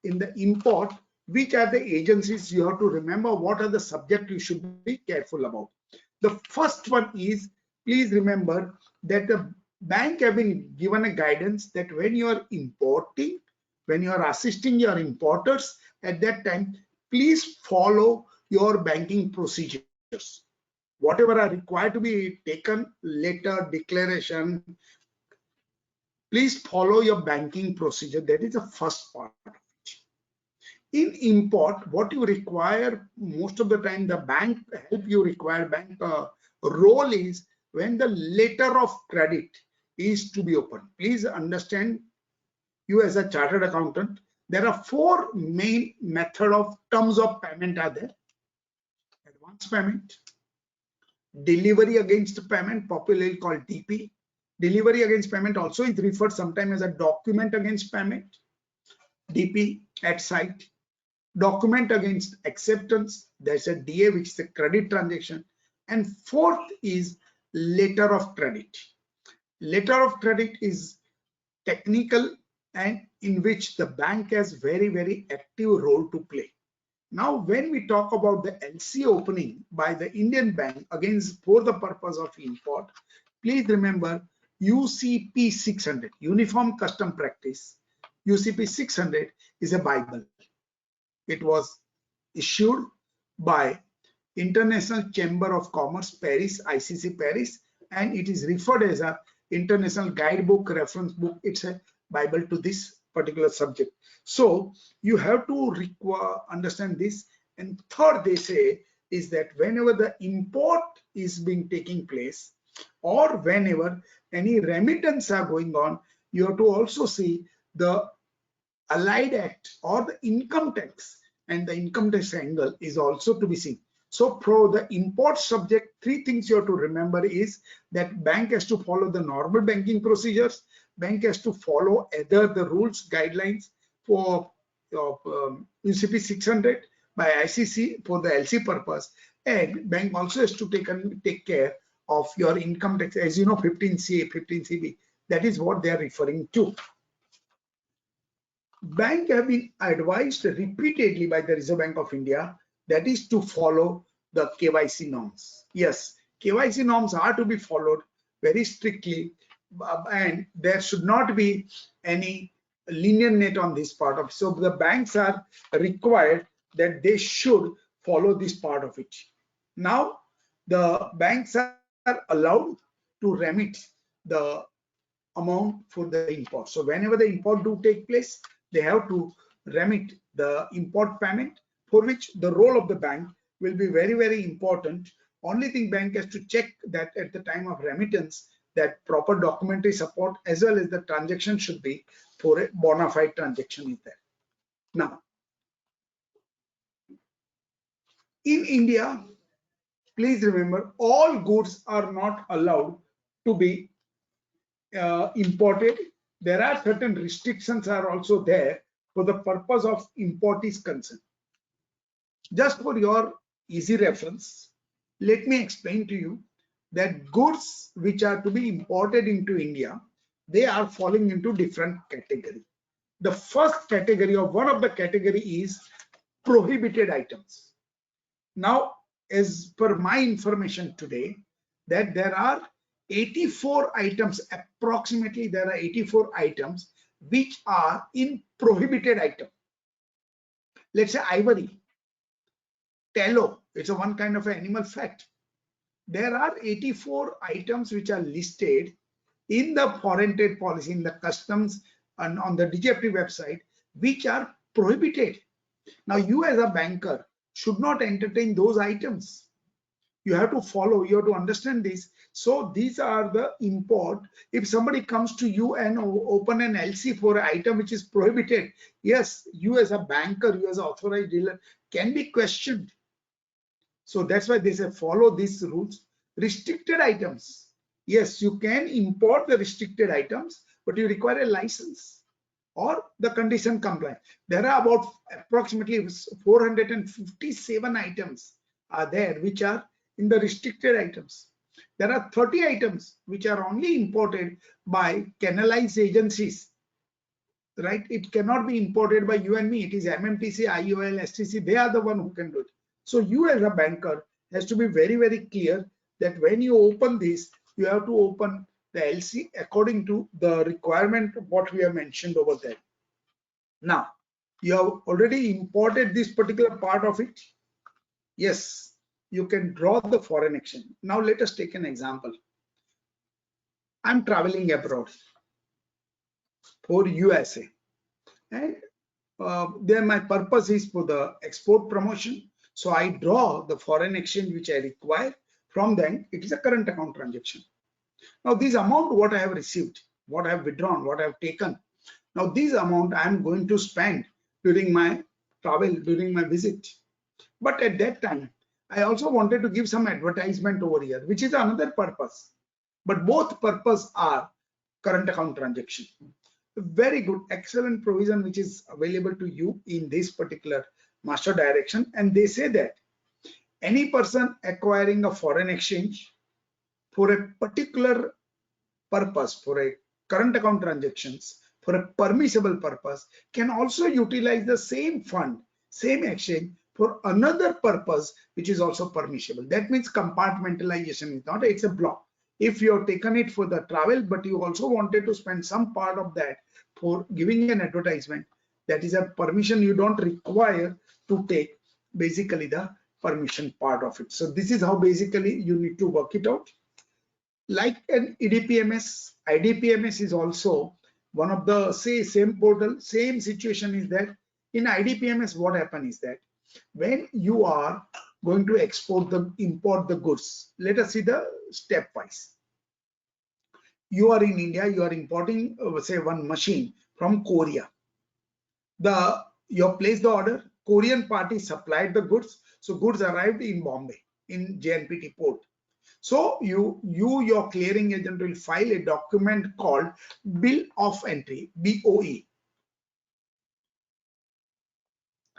Speaker 3: in the import, which are the agencies, you have to remember what are the subject you should be careful about. The first one is, please remember that the bank have been given a guidance that when you are importing, when you are assisting your importers, at that time, please follow your banking procedures. Whatever are required to be taken, letter, declaration, please follow your banking procedure. That is the first part. In import, what you require most of the time, the bank help you require bank role is when the letter of credit is to be opened. Please understand, you as a chartered accountant, there are 4 main method of terms of payment are there. Advance payment, delivery against payment, popularly called DP. Delivery against payment also is referred sometimes as a document against payment, DP at site. Document against acceptance, there's a DA, which is a credit transaction. And 4th is letter of credit. Letter of credit is technical and in which the bank has very active role to play. Now when we talk about the LC opening by the Indian bank against for the purpose of import, please remember UCP 600, Uniform Custom Practice. UCP 600 is a Bible. It was issued by International Chamber of Commerce Paris, ICC Paris, and it is referred as a international guidebook, reference book. It's a Bible to this particular subject. So you have to understand this. And third, they say is that whenever the import is being taking place, or whenever any remittance are going on, you have to also see the Allied Act or the income tax, and the income tax angle is also to be seen. So for the import subject, 3 things you have to remember is that bank has to follow the normal banking procedures, bank has to follow either the rules, guidelines for UCP 600 by ICC for the LC purpose, and bank also has to take care of your income tax, as you know, 15CA, 15CB. That is what they are referring to. Bank have been advised repeatedly by the Reserve Bank of India, that is to follow the KYC norms. Yes, KYC norms are to be followed very strictly, and there should not be any leniency on this part of. So the banks are required that they should follow this part of it. Now the banks are allowed to remit the amount for the import. So whenever the import do take place, they have to remit the import payment, for which the role of the bank will be very important. Only thing bank has to check that at the time of remittance, that proper documentary support as well as the transaction should be for a bona fide transaction is there. Now, in India, please remember, all goods are not allowed to be imported. There are certain restrictions are also there for the purpose of import is concerned. Just for your easy reference, let me explain to you that goods which are to be imported into India, they are falling into different category. The first category, or one of the category, is prohibited items. Now, as per my information today, that there are 84 items, approximately there are 84 items which are in prohibited item. Let's say ivory, tallow, it's a one kind of an animal fat. There are 84 items which are listed in the foreign trade policy, in the customs and on the DGFT website, which are prohibited. Now you as a banker, should not entertain those items. You have to follow, you have to understand this. So these are the import. If somebody comes to you and open an LC for an item which is prohibited, yes, you as a banker, you as an authorized dealer can be questioned. So that's why they say follow these rules. Restricted items. Yes, you can import the restricted items, but you require a license or the condition compliant. There are about approximately 457 items are there which are in the restricted items. There are 30 items which are only imported by canalized agencies, right? It cannot be imported by you and me. It is MMTC, IOL, STC. They are the one who can do it. So you as a banker has to be very, very clear that when you open this, you have to open the LC according to the requirement of what we have mentioned over there. Now, you have already imported this particular part of it. Yes, you can draw the foreign exchange. Now let us take an example. I'm traveling abroad for USA, and then my purpose is for the export promotion. So I draw the foreign exchange which I require. From then it is a current account transaction. Now this amount what I have received, what I have withdrawn, what I have taken. Now this amount I am going to spend during my travel, during my visit. But at that time, I also wanted to give some advertisement over here, which is another purpose. But both purpose are current account transaction. Very good, excellent provision which is available to you in this particular master direction. And they say that any person acquiring a foreign exchange for a particular purpose, for a current account transactions, for a permissible purpose, can also utilize the same fund, same exchange for another purpose which is also permissible. That means compartmentalization is not, it's a block. If you have taken it for the travel, but you also wanted to spend some part of that for giving an advertisement, that is a permission you don't require to take basically the permission part of it. So this is how basically you need to work it out. Like an EDPMS, IDPMS is also one of the same portal, same situation is that in IDPMS what happens is that when you are going to import the goods, let us see the stepwise. You are in India, you are importing say one machine from Korea. You place the order, Korean party supplied the goods, so goods arrived in Bombay in JNPT port. So your clearing agent will file a document called Bill of Entry, BOE.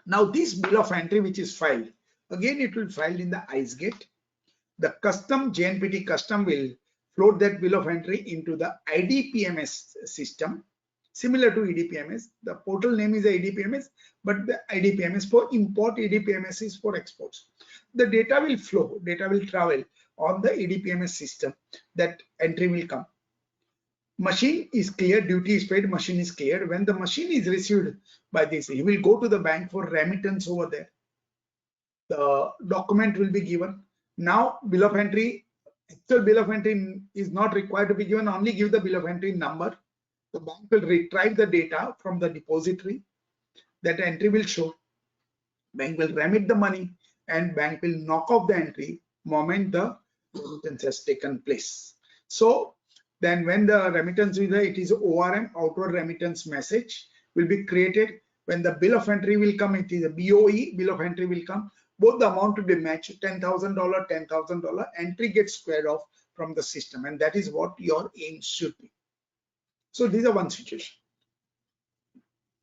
Speaker 3: Now this Bill of Entry which is filed, again it will file in the ICAI. The custom, JNPT custom will float that Bill of Entry into the IDPMS system, similar to EDPMS. The portal name is IDPMS, but the IDPMS for import, EDPMS is for exports. The data will flow, data will travel on the EDPMS system, that entry will come. Machine is cleared, duty is paid, machine is cleared. When the machine is received by this, he will go to the bank for remittance over there. The document will be given. Now bill of entry, actual bill of entry is not required to be given, only give the bill of entry number. The bank will retrieve the data from the depository. That entry will show. Bank will remit the money and bank will knock off the entry moment the remittance has taken place. So then when the remittance is there, it is ORM, outward remittance message will be created. When the bill of entry will come, it is a BOE, bill of entry will come. Both the amount will be matched, $10,000, $10,000, entry gets squared off from the system, and that is what your aim should be. So these are one situation.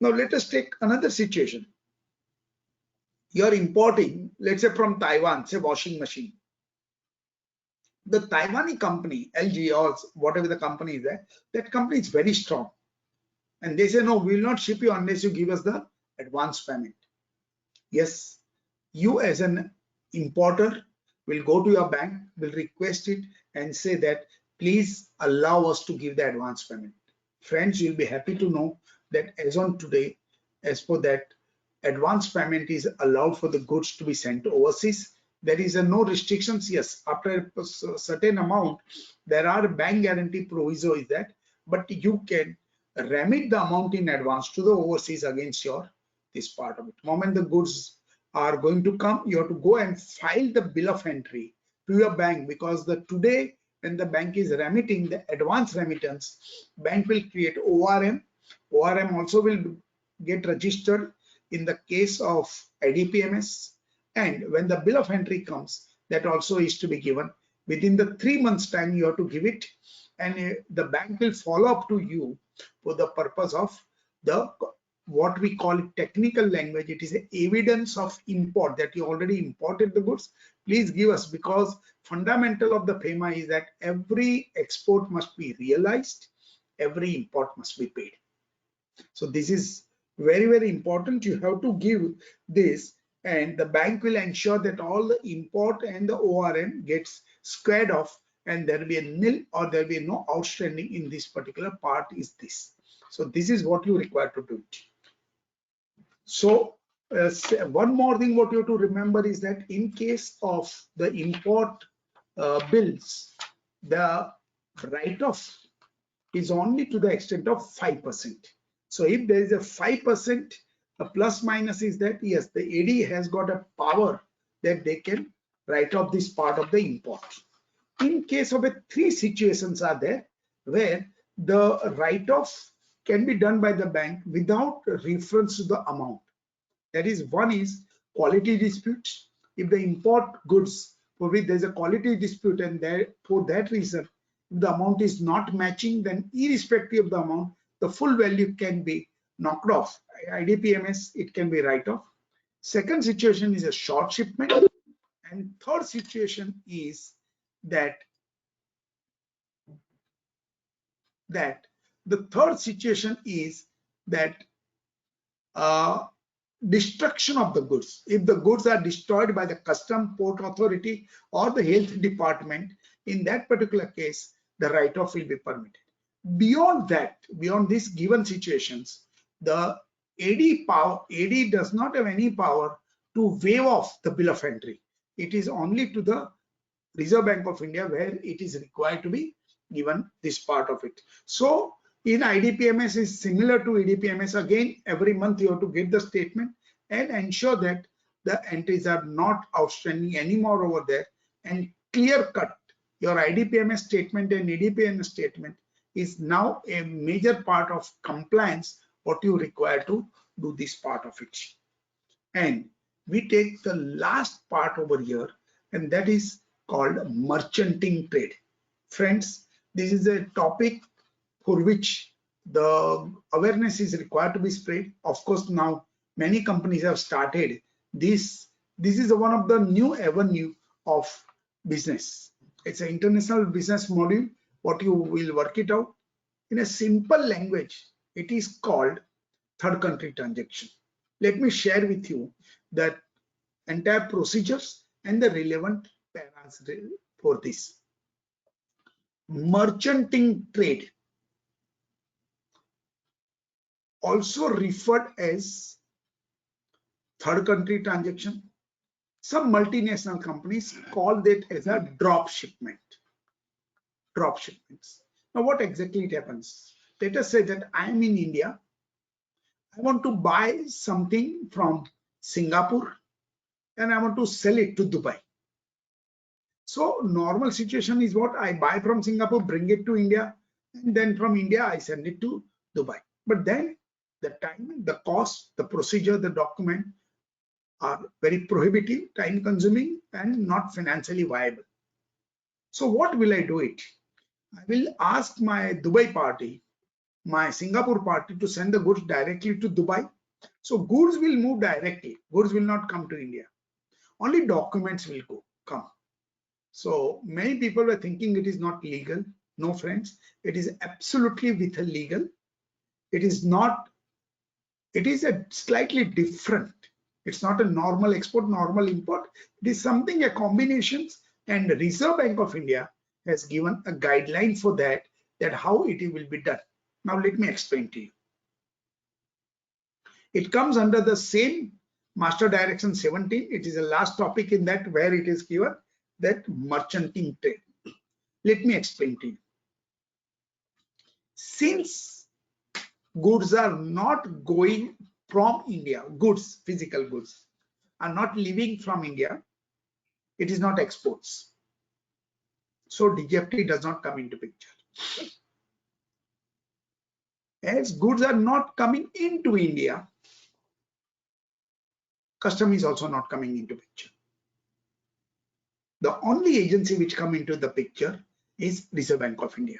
Speaker 3: Now let us take another situation. You're importing, let's say from Taiwan, say washing machine. The Taiwanese company, LG or whatever the company is there, that company is very strong. And they say, no, we will not ship you unless you give us the advance payment. Yes, you as an importer will go to your bank, will request it and say that, please allow us to give the advance payment. Friends, you'll be happy to know that as on today, as per that, advance payment is allowed for the goods to be sent overseas. There is no restrictions. Yes, after a certain amount, there are bank guarantee proviso is that, but you can remit the amount in advance to the overseas against your this part of it. Moment the goods are going to come, you have to go and file the bill of entry to your bank, because today when the bank is remitting the advance remittance, bank will create ORM. ORM also will get registered in the case of IDPMS, and when the bill of entry comes, that also is to be given within the 3 months time. You have to give it, and the bank will follow up to you for the purpose of the what we call it technical language. It is a evidence of import, that you already imported the goods. Please give us, because fundamental of the FEMA is that every export must be realized, every import must be paid. So this is very, very important. You have to give this, and the bank will ensure that all the import and the ORM gets squared off, and there will be a nil, or there will be no outstanding in this particular part is this. So this is what you require to do. So one more thing what you have to remember is that in case of the import bills, the write-off is only to the extent of 5%. So if there is a 5%, a plus minus is that yes, the AD has got a power that they can write off this part of the import. In case of three situations are there where the write-off can be done by the bank without reference to the amount. That is, one is quality dispute. If the import goods for which there is a quality dispute, and for that reason, if the amount is not matching, then irrespective of the amount, the full value can be knocked off. IDPMS, it can be write-off. Second situation is a short shipment, and third situation is that destruction of the goods. If the goods are destroyed by the custom, port authority, or the health department, in that particular case, the write-off will be permitted. Beyond that, beyond these given situations, the AD does not have any power to waive off the bill of entry. It is only to the Reserve Bank of India where it is required to be given this part of it. So in IDPMS is similar to EDPMS. Again, every month you have to get the statement and ensure that the entries are not outstanding anymore over there, and clear cut your IDPMS statement and EDPMS statement is now a major part of compliance, what you require to do this part of it. And we take the last part over here, and that is called merchanting trade. Friends, this is a topic for which the awareness is required to be spread. Of course, now many companies have started this. This is one of the new avenue of business. It's an international business model. What you will work it out in a simple language. It is called third country transaction. Let me share with you that entire procedures and the relevant paras for this. Merchanting trade, also referred as third country transaction. Some multinational companies call that as a drop shipment. Drop shipments. Now, what exactly it happens? Let us say that I am in India. I want to buy something from Singapore and I want to sell it to Dubai. So normal situation is what I buy from Singapore, bring it to India, and then from India I send it to Dubai. But then the time, the cost, the procedure, the document are very prohibitive, time consuming, and not financially viable. So what will I do it? I will ask my Dubai party, my Singapore party, to send the goods directly to Dubai. So goods will move directly. Goods will not come to India. Only documents will come. So many people were thinking it is not legal. No, friends, it is absolutely with a legal. It is not. It is a slightly different. It's not a normal export, normal import. It is something, a combinations, and the Reserve Bank of India has given a guideline for that how it will be done. Now let me explain to you. It comes under the same Master Direction 17. It is the last topic in that where it is given that merchanting trade. Let me explain to you. Since goods are not going from India, goods, physical goods, are not leaving from India, it is not exports. So DGFT does not come into picture. As goods are not coming into India, custom is also not coming into picture. The only agency which come into the picture is Reserve Bank of India.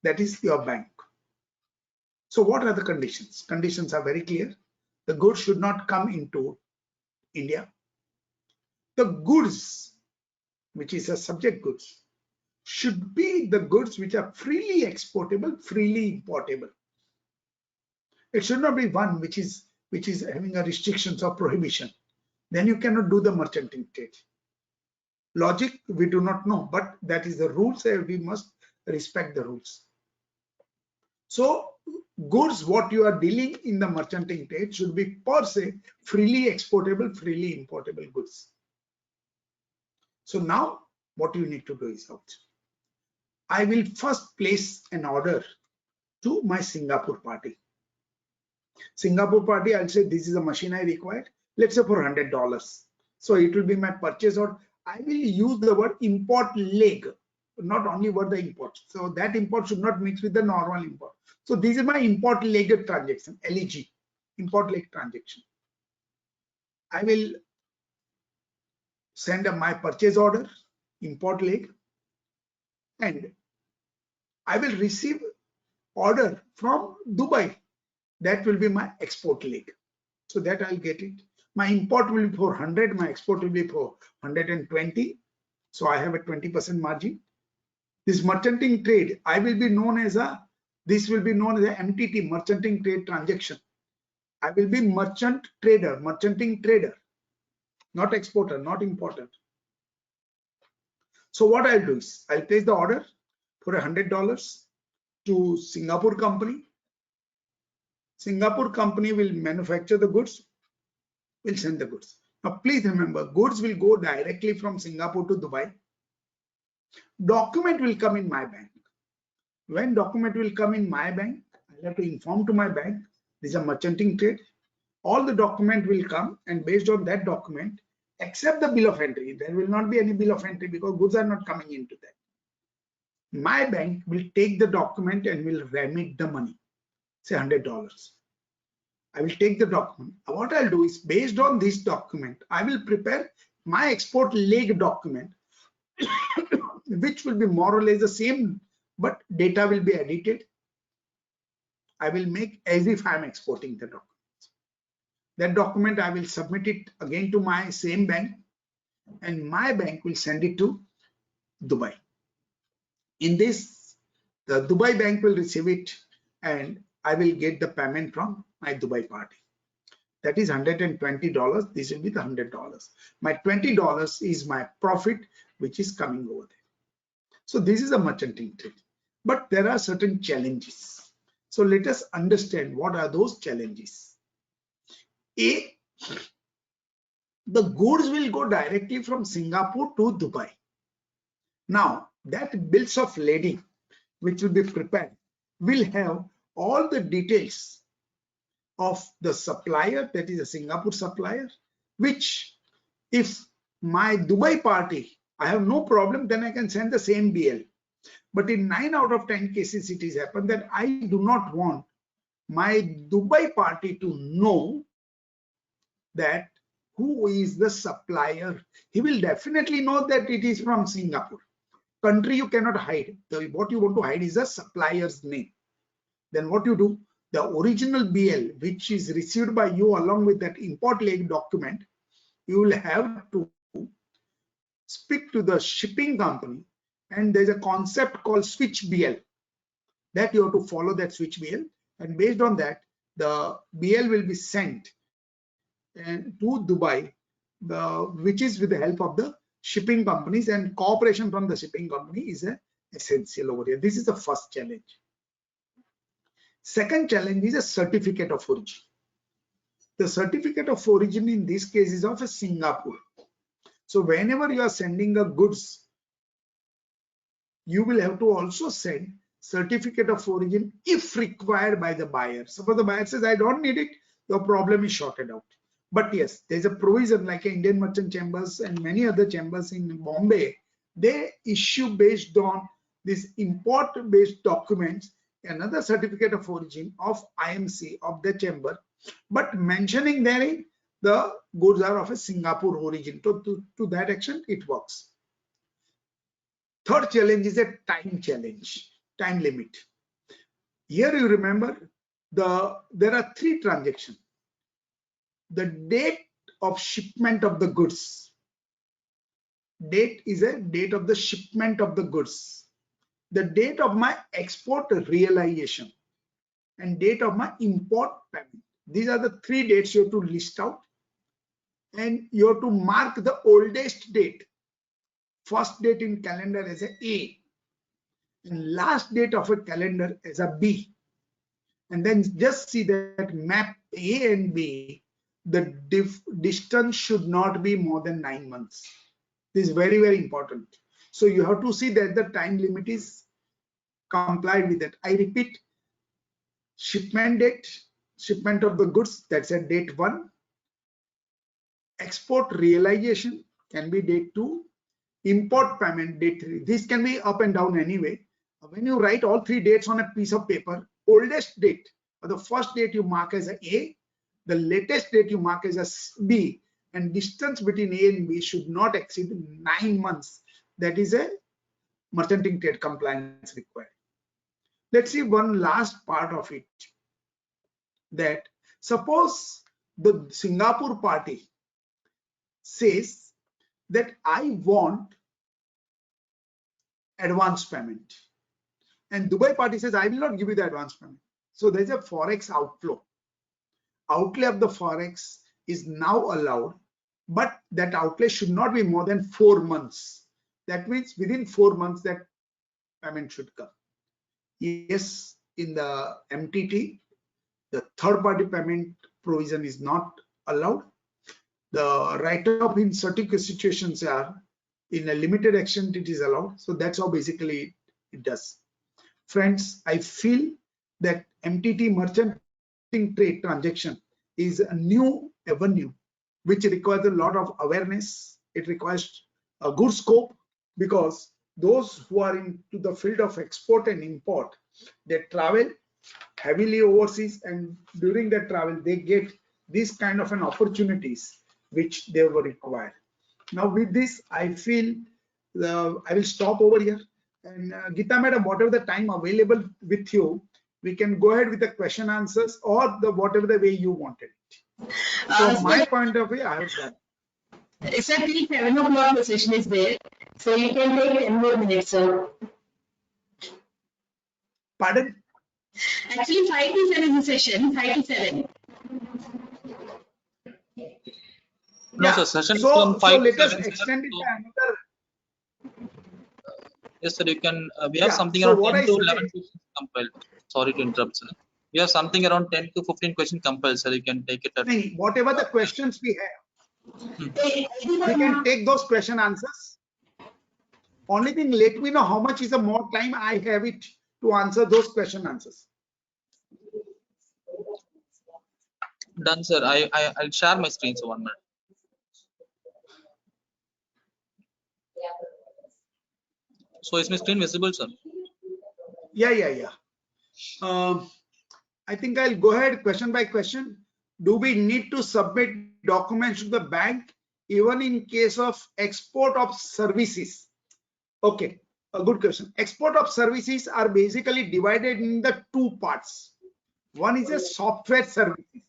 Speaker 3: That is your bank. So what are the conditions? Conditions are very clear. The goods should not come into India. The goods, which is a subject goods, should be the goods which are freely exportable, freely importable. It should not be one which is having a restrictions or prohibition. Then you cannot do the merchanting trade. Logic, we do not know, but that is the rules, and we must respect the rules. So goods, what you are dealing in the merchanting trade should be per se freely exportable, freely importable goods. So now what you need to do is out. I will first place an order to my Singapore party. Singapore party, I'll say this is a machine I required. Let's say for $100. So it will be my purchase order. I will use the word import leg, not only word the import. So that import should not mix with the normal import. So this is my import leg transaction, LEG, import leg transaction. I will send my purchase order, import leg, and I will receive order from Dubai. That will be my export leg. So that I'll get it. My import will be for 100, my export will be for 120. So I have a 20% margin. This merchanting trade, this will be known as a MTT, merchanting trade transaction. I will be merchant trader, merchanting trader, not exporter, not importer. So what I'll do is I'll place the order for $100 to Singapore company. Singapore company will manufacture the goods, will send the goods. Now please remember, goods will go directly from Singapore to Dubai. Document will come in my bank. When document will come in my bank, I'll have to inform to my bank, this is a merchanting trade. All the document will come, and based on that document, except the bill of entry, there will not be any bill of entry because goods are not coming into that. My bank will take the document and will remit the money, say $100. I will take the document. What I'll do is, based on this document, I will prepare my export leg document, which will be more or less the same, but data will be edited. I will make as if I'm exporting the document. That document, I will submit it again to my same bank, and my bank will send it to Dubai. In this, the Dubai bank will receive it, and I will get the payment from my Dubai party. That is $120. This will be the $100. My $20 is my profit, which is coming over there. So this is a merchanting trade, but there are certain challenges. So let us understand what are those challenges. A, the goods will go directly from Singapore to Dubai. Now that bills of lading, which will be prepared, will have all the details of the supplier, that is a Singapore supplier, which if my Dubai party, I have no problem, then I can send the same BL. But in 9 out of 10 cases, it is happened that I do not want my Dubai party to know that who is the supplier. He will definitely know that it is from Singapore. Country you cannot hide. What you want to hide is the supplier's name. Then what you do, the original BL, which is received by you along with that import leg document, you will have to speak to the shipping company, and there's a concept called switch BL that you have to follow, that switch BL, and based on that the BL will be sent and to Dubai, which is with the help of the shipping companies, and cooperation from the shipping company is essential over here. This is the first challenge. Second challenge is a certificate of origin. The certificate of origin in this case is of a Singapore. So whenever you are sending a goods, you will have to also send certificate of origin if required by the buyer. Suppose the buyer says, I don't need it, your problem is sorted out. But yes, there's a provision like Indian Merchant Chambers and many other chambers in Bombay. They issue based on this import-based documents another certificate of origin of IMC of the chamber, but mentioning therein the goods are of a Singapore origin. To that extent, it works. Third challenge is a time challenge, time limit. Here you remember there are 3 transactions. The date of shipment of the goods. Date is a date of the shipment of the goods. The date of my export realization and date of my import payment. These are the 3 dates you have to list out, and you have to mark the oldest date, first date in calendar as A and last date of a calendar as a B, and then just see that map A and B, the distance should not be more than 9 months. This is very, very important. So you have to see that the time limit is complied with that. I repeat, shipment date, shipment of the goods, that's a date 1. Export realization can be date 2. Import payment date 3. This can be up and down anyway. When you write all 3 dates on a piece of paper, oldest date or the first date you mark as A, the latest date you mark as a B, and distance between A and B should not exceed 9 months. That is a merchanting trade compliance required. Let's see one last part of it. That suppose the Singapore party says that I want advance payment, and Dubai party says I will not give you the advance payment. So there's a forex outflow. Outlay of the forex is now allowed, but that outlay should not be more than 4 months. That means within 4 months that payment should come. Yes, in the MTT, the third party payment provision is not allowed. The write-off in certain situations are in a limited extent it is allowed. So that's how basically it does. Friends, I feel that MTT merchanting trade transaction is a new avenue which requires a lot of awareness. It requires a good scope, because those who are into the field of export and import, they travel heavily overseas, and during that travel they get these kind of an opportunities which they were required. Now with this, I feel I will stop over here, and Geeta madam, whatever the time available with you, we can go ahead with the question answers or whatever the way you wanted it. From my point of view, I have done.
Speaker 5: Sir, till 7 o'clock the session is there, so you can take 10 more minutes, sir.
Speaker 3: Pardon?
Speaker 5: Actually, 5 to 7 is the session, 5 to 7.
Speaker 4: No,
Speaker 3: Yeah.
Speaker 4: sir, session is
Speaker 3: So
Speaker 4: from 5
Speaker 3: let
Speaker 4: to
Speaker 3: us
Speaker 4: 7.
Speaker 3: extend it
Speaker 4: So,
Speaker 3: by another.
Speaker 4: yes, sir, you can. We have
Speaker 3: Yeah,
Speaker 4: something
Speaker 3: so
Speaker 4: around
Speaker 3: what
Speaker 4: 10
Speaker 3: I
Speaker 4: to
Speaker 3: said
Speaker 4: 11
Speaker 3: is,
Speaker 4: questions compiled. Sorry to interrupt, sir. We have something around 10 to 15 questions compiled, sir. You can take it at.
Speaker 3: whatever the questions we have,
Speaker 5: Hey,
Speaker 3: we can take those question answers. Only thing, let me know how much is the more time I have it to answer those question answers.
Speaker 4: Done, sir. I'll share my screen, so 1 minute. So is my screen visible, sir?
Speaker 3: Yeah. I think I'll go ahead question by question. Do we need to submit documents to the bank even in case of export of services? Okay, a good question. Export of services are basically divided in the 2 parts. One is a software services.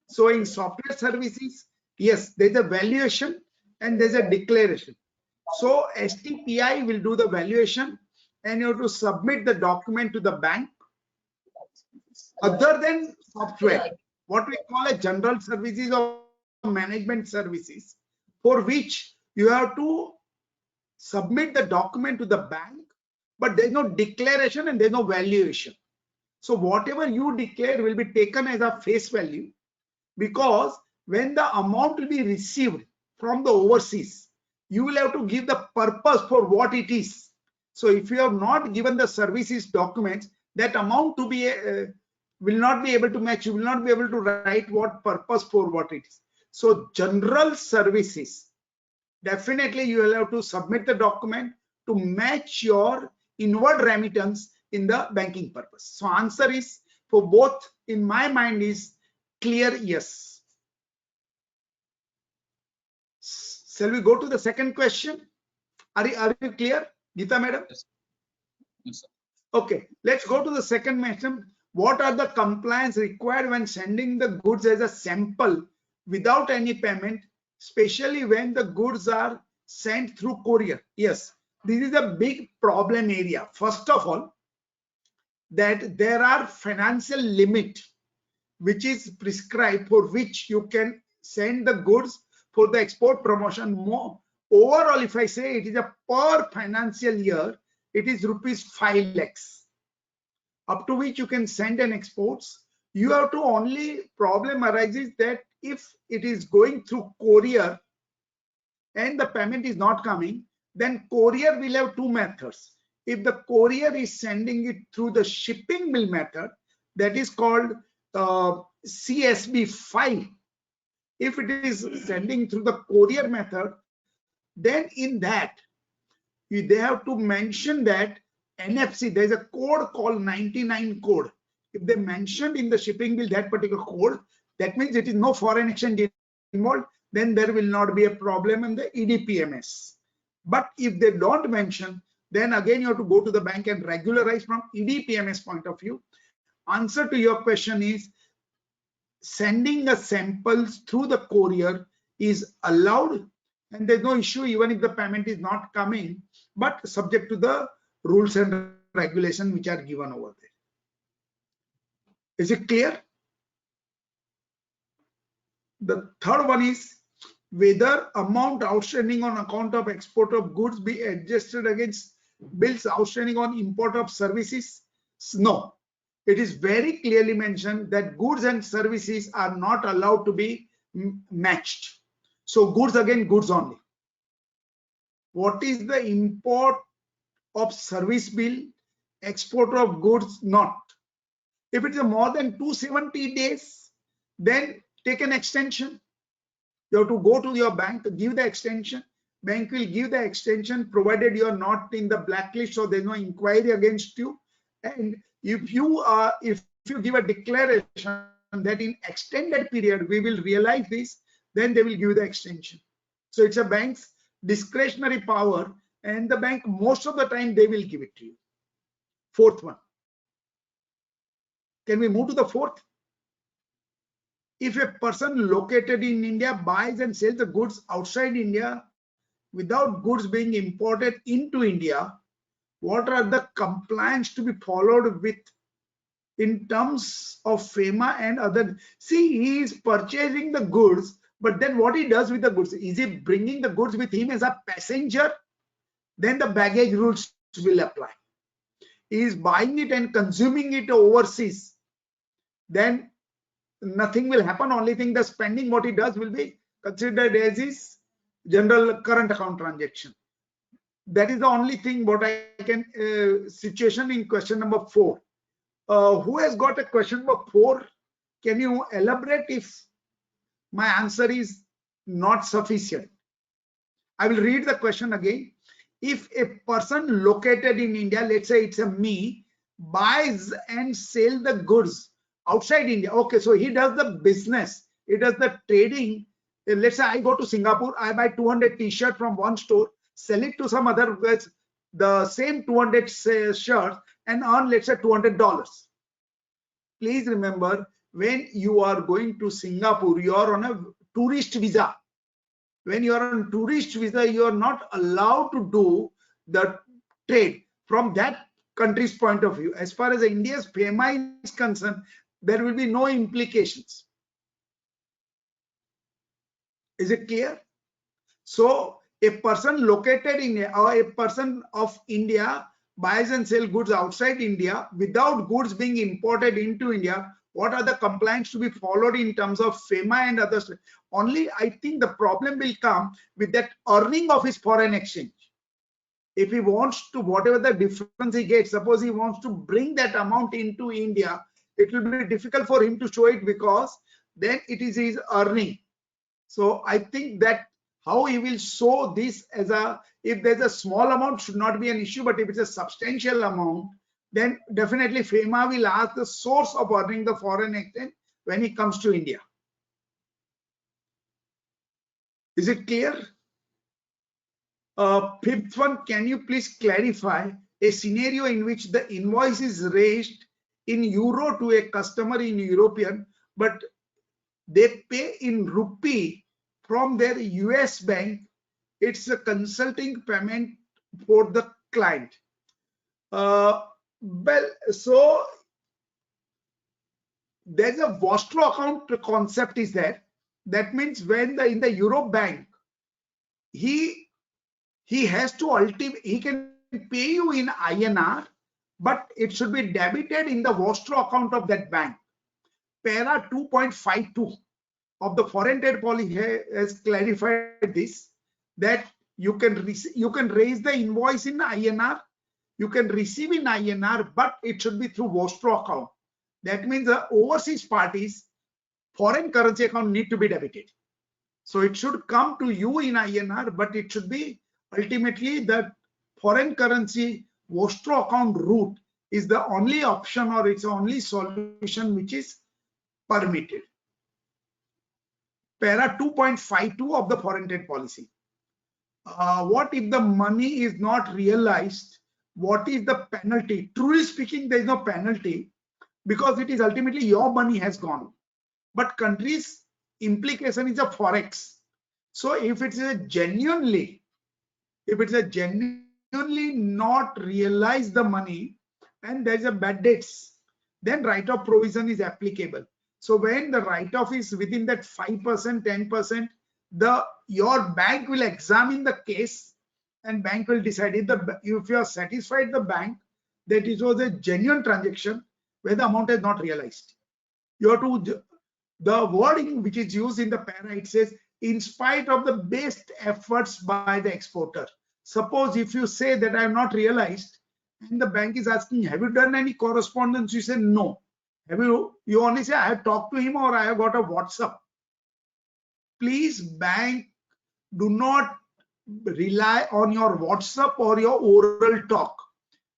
Speaker 3: So in software services, yes, there's a valuation and there's a declaration. So STPI will do the valuation, and you have to submit the document to the bank. Other than software, what we call a general services or management services, for which you have to submit the document to the bank, but there's no declaration and there's no valuation. So whatever you declare will be taken as a face value, because when the amount will be received from the overseas, you will have to give the purpose for what it is. So if you have not given the services documents, that amount to be will not be able to match. You will not be able to write what purpose for what it is. So general services, definitely you will have to submit the document to match your inward remittance in the banking purpose. So answer is for both, in my mind, is clear yes. Shall we go to the second question? Are you clear, Geeta madam?
Speaker 4: Yes. Yes, sir.
Speaker 3: Okay, let's go to the second question. What are the compliance required when sending the goods as a sample without any payment, especially when the goods are sent through courier? Yes, this is a big problem area. First of all, that there are financial limit which is prescribed for which you can send the goods for the export promotion. More overall, if I say it is a per financial year, it is rupees 5 lakhs, up to which you can send and exports. You have to, only problem arises that if it is going through courier and the payment is not coming, then courier will have two methods. If the courier is sending it through the shipping bill method, that is called CSB 5. If it is sending through the courier method, then in that they have to mention that NFC, there is a code called 99 code. If they mentioned in the shipping bill that particular code, that means it is no foreign exchange involved, then there will not be a problem in the EDPMS. But if they don't mention, then again you have to go to the bank and regularize from EDPMS point of view. Answer to your question is, sending the samples through the courier is allowed, and there's no issue even if the payment is not coming, but subject to the rules and regulations which are given over there. Is it clear? The third one is whether amount outstanding on account of export of goods be adjusted against bills outstanding on import of services. No, it is very clearly mentioned that goods and services are not allowed to be matched. So goods, again, goods only. What is the import of service bill, export of goods not? If it is more than 270 days, then take an extension. You have to go to your bank, give the extension. Bank will give the extension provided you are not in the blacklist or there's no inquiry against you. And if you give a declaration that in extended period we will realize this, then they will give the extension. So it's a bank's discretionary power, and the bank most of the time they will give it to you. Fourth one. Can we move to the fourth? If a person located in India buys and sells the goods outside India without goods being imported into India, what are the compliance to be followed with in terms of FEMA and other? See, he is purchasing the goods, but then what he does with the goods? Is he bringing the goods with him as a passenger? Then the baggage rules will apply. He is buying it and consuming it overseas, then nothing will happen. Only thing, the spending what he does will be considered as his general current account transaction. That is the only thing what I can situation in question number 4. Who has got a question number 4? Can you elaborate if my answer is not sufficient? I will read the question again. If a person located in India, let's say it's a me, buys and sell the goods outside India. Okay, so he does the business, he does the trading. Let's say I go to Singapore, I buy 200 t-shirts from one store, sell it to some other with the same 200 shirts and earn, let's say, $200. Please remember, when you are going to Singapore, you are on a tourist visa. When you are on tourist visa, you are not allowed to do the trade from that country's point of view. As far as India's FEMA is concerned, there will be no implications. Is it clear? So a person located in India or a person of India buys and sells goods outside India without goods being imported into India, what are the compliance to be followed in terms of FEMA and others? Only I think the problem will come with that earning of his foreign exchange. If he wants to, whatever the difference he gets, suppose he wants to bring that amount into India, it will be difficult for him to show it, because then it is his earning. So I think that how he will show this as a, if there's a small amount should not be an issue, but if it's a substantial amount, then definitely FEMA will ask the source of earning the foreign exchange when it comes to India. Is it clear? Fifth one, can you please clarify a scenario in which the invoice is raised in euro to a customer in European, but they pay in rupee from their US bank? It's a consulting payment for the client. Well, so there's a vostro account concept is there. That means when in the Euro bank, he has to he can pay you in INR, but it should be debited in the vostro account of that bank. Para 2.52 of the foreign trade policy has clarified this, that you can raise the invoice in INR, you can receive in INR, but it should be through vostro account. That means the overseas parties foreign currency account need to be debited. So it should come to you in INR, but it should be ultimately the foreign currency vostro account route is the only option, or it's the only solution which is permitted. Para 2.52 of the foreign trade policy. What if the money is not realized? What is the penalty? Truly speaking, there is no penalty because it is ultimately your money has gone. But country's implication is a forex. So if it's a genuinely not realized the money and there's a bad debts, then write-off provision is applicable. So when the write-off is within that 5%, 10%, your bank will examine the case and bank will decide if you are satisfied the bank that it was a genuine transaction where the amount is not realized. You have to, the wording which is used in the para, it says in spite of the best efforts by the exporter. Suppose if you say that I have not realized and the bank is asking, have you done any correspondence? You say no. You only say I have talked to him or I have got a WhatsApp. Please, bank, do not rely on your WhatsApp or your oral talk.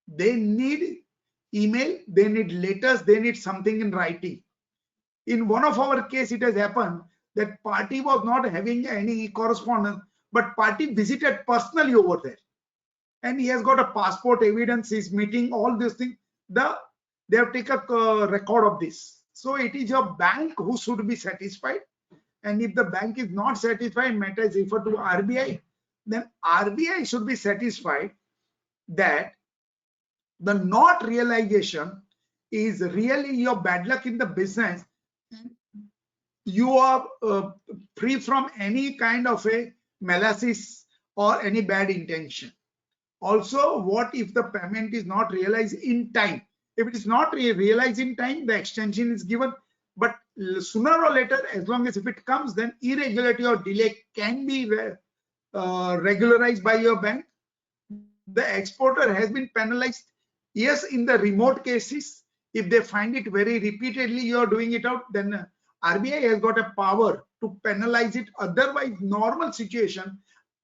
Speaker 3: They need email, they need letters, they need something in writing. In one of our case, it has happened that party was not having any correspondence, but party visited personally over there. And he has got a passport evidence, he's meeting all these things. They have taken a record of this. So it is your bank who should be satisfied. And if the bank is not satisfied, matter is referred to RBI, then RBI should be satisfied that the not realization is really your bad luck in the business. You are free from any kind of a malice or any bad intention. Also, what if the payment is not realized in time? If it is not realized in time, the extension is given. But sooner or later, as long as if it comes, then irregularity or delay can be regularized by your bank. The exporter has been penalized. Yes, in the remote cases, if they find it very repeatedly, you are doing it out, then RBI has got a power to penalize it. Otherwise, normal situation,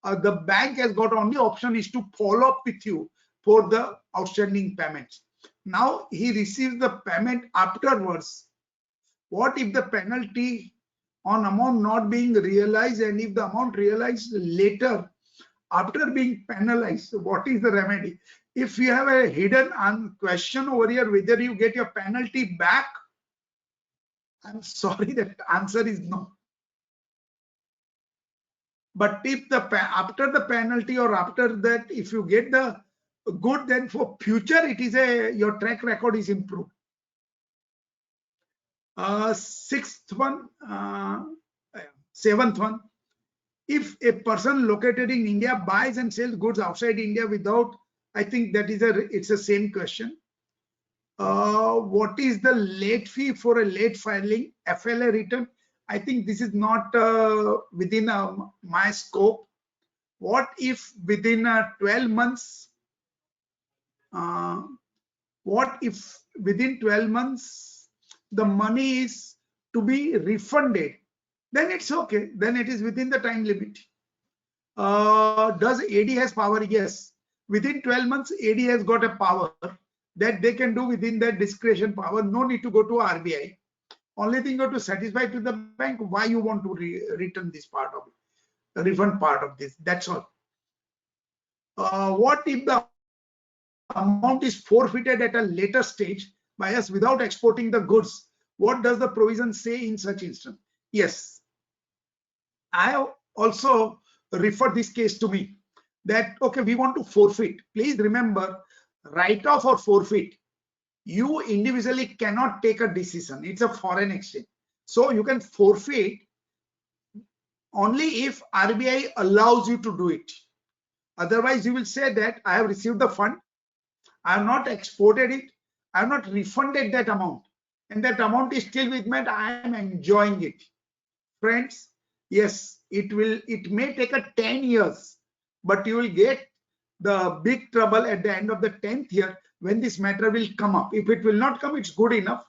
Speaker 3: the bank has got only option is to follow up with you for the outstanding payments. Now he receives the payment afterwards. What if the penalty on amount not being realized, and if the amount realized later after being penalized, what is the remedy? If you have a hidden question over here whether you get your penalty back, I'm sorry, that answer is no. But if after the penalty or after that, if you get the good, then for future it is your track record is improved. Sixth one, seventh one. If a person located in India buys and sells goods outside India without, I think that is it's the same question. What is the late fee for a late filing FLA return? I think this is not within my scope. What if within 12 months? What if within 12 months the money is to be refunded then it's okay. Then it is within the time limit. Does AD has power? Yes. Within 12 months, AD has got a power that they can do within their discretion power. No need to go to RBI. Only thing you have to satisfy to the bank why you want to return this part of it, refund part of this. That's all. What if the amount is forfeited at a later stage by us without exporting the goods? What does the provision say in such instance? Yes, I have also referred this case to me that, okay, we want to forfeit. Please remember, write-off or forfeit, you individually cannot take a decision. It's a foreign exchange. So you can forfeit only if RBI allows you to do it. Otherwise, you will say that I have received the fund, I have not exported it, I have not refunded that amount, and that amount is still with me and I am enjoying it. Friends, yes, it may take a 10 years, but you will get the big trouble at the end of the 10th year when this matter will come up. If it will not come, it's good enough.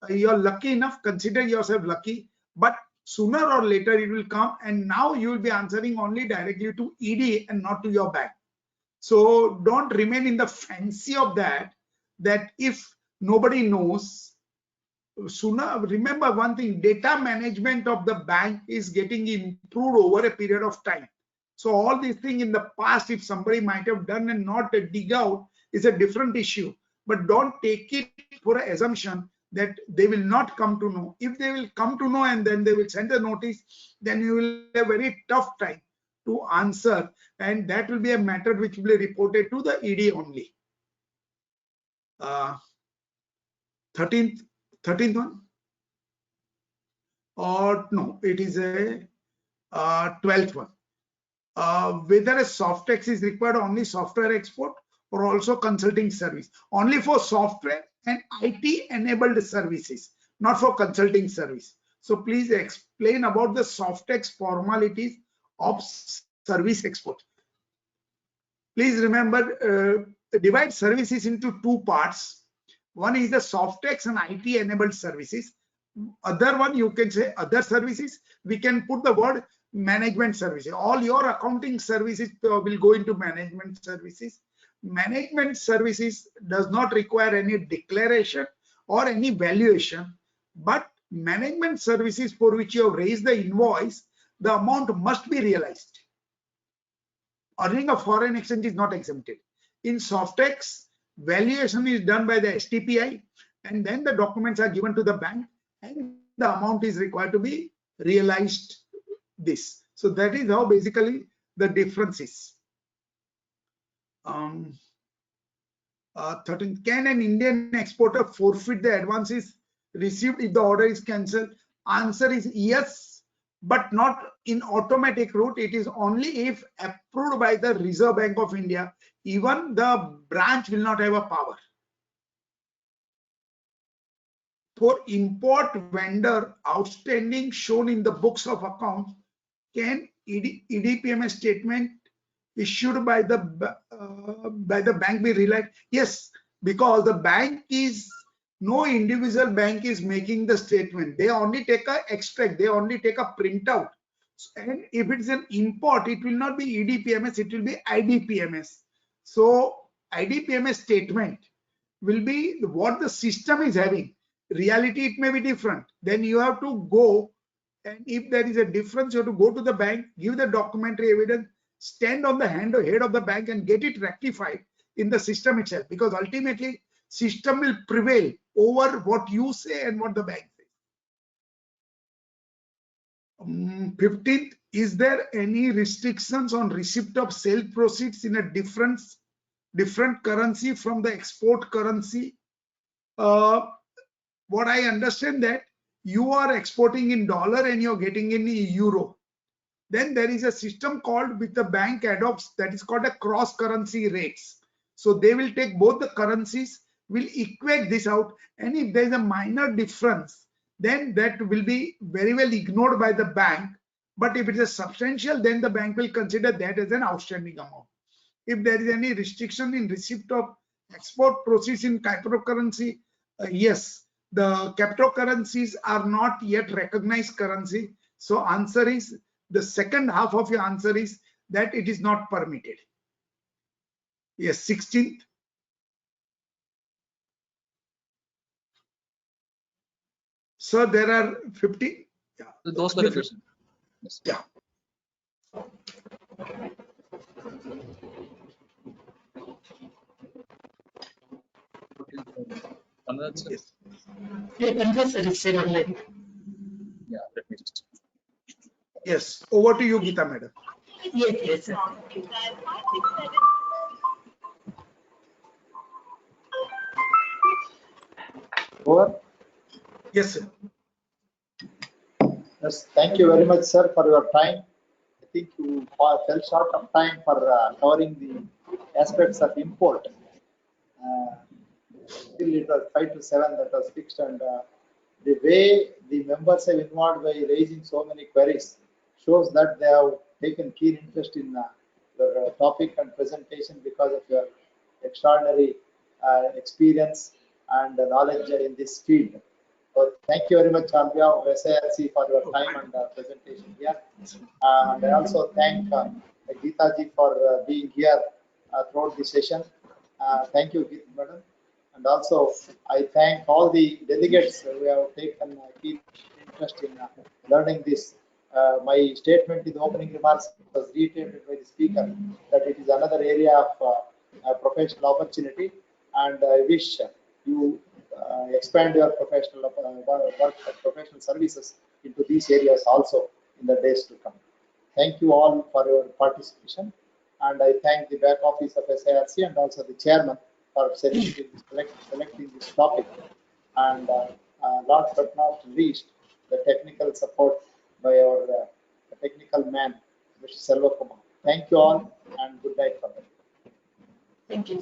Speaker 3: You're lucky enough, consider yourself lucky, but sooner or later it will come, and now you will be answering only directly to ED and not to your bank. So don't remain in the fancy of that if nobody knows. Sooner, remember one thing, data management of the bank is getting improved over a period of time. So all these things in the past, if somebody might have done and not dig out, is a different issue. But don't take it for an assumption that they will not come to know. If they will come to know and then they will send a notice, then you will have a very tough time to answer, and that will be a matter which will be reported to the ED only. 13th one, or no, it is a 12th one. Whether a soft tax is required only software export or also consulting service. Only for software and IT enabled services, not for consulting service. So please explain about the soft tax formalities of service export. Please remember, divide services into two parts. One is the soft tax and IT enabled services. Other one, you can say other services. We can put the word management services. All your accounting services will go into management services. Management services does not require any declaration or any valuation, but management services for which you have raised the invoice, the amount must be realized. Earning of foreign exchange is not exempted. In soft tax, valuation is done by the STPI, and then the documents are given to the bank, and the amount is required to be realized. This. So that is how basically the difference is. 13. Can an Indian exporter forfeit the advances received if the order is cancelled? Answer is yes, but not in automatic route. It is only if approved by the Reserve Bank of India. Even the branch will not have a power. For import vendor outstanding shown in the books of accounts, can EDPMS statement issued by the bank be relied? Yes, because the bank is, no individual bank is making the statement. They only take a extract, they only take a printout. And if it's an import, it will not be EDPMS, it will be IDPMS. So IDPMS statement will be what the system is having. Reality, it may be different. Then you have to go, and if there is a difference, you have to go to the bank, give the documentary evidence, stand on the head of the bank and get it rectified in the system itself, because ultimately system will prevail over what you say and what the bank says. 15th, is there any restrictions on receipt of sale proceeds in a different currency from the export currency? What I understand that you are exporting in dollar and you're getting in euro. Then there is a system called, which the bank adopts, that is called a cross currency rates. So they will take both the currencies, will equate this out, and if there is a minor difference, then that will be very well ignored by the bank. But if it is a substantial, then the bank will consider that as an outstanding amount. If there is any restriction in receipt of export proceeds in cryptocurrency, yes, the cryptocurrencies are not yet recognized currency. So answer is, the second half of your answer is that it is not permitted. Yes, 16th. Sir, there are 50. Yeah.
Speaker 4: Those were the questions. Yes.
Speaker 3: Yeah.
Speaker 4: Another, sir?
Speaker 3: Yes.
Speaker 5: The confessor is still online.
Speaker 4: Yeah, let me just.
Speaker 3: Yes. Over to you, Geeta madam.
Speaker 5: Yes, yes, sir.
Speaker 1: Over.
Speaker 3: Yes, sir.
Speaker 1: Yes, thank you very much, sir, for your time. I think you fell short of time for covering the aspects of import. Still, it was 5 to 7 that was fixed, and the way the members have involved by raising so many queries shows that they have taken keen interest in your topic and presentation because of your extraordinary experience and knowledge in this field. So thank you very much on behalf of SIRC for your time and presentation here. And I also thank Geeta ji for being here throughout the session. Thank you, Geeta madam. And also, I thank all the delegates who have taken keen interest in learning this. My statement in the opening remarks was reiterated by the speaker that it is another area of professional opportunity, and I wish you expand your professional work, professional services into these areas also in the days to come. Thank you all for your participation, and I thank the back office of SIRC and also the chairman for selecting this topic, and last but not least, the technical support by our technical man, Mr. Selva Kumar. Thank you all, and good night for them.
Speaker 5: Thank you.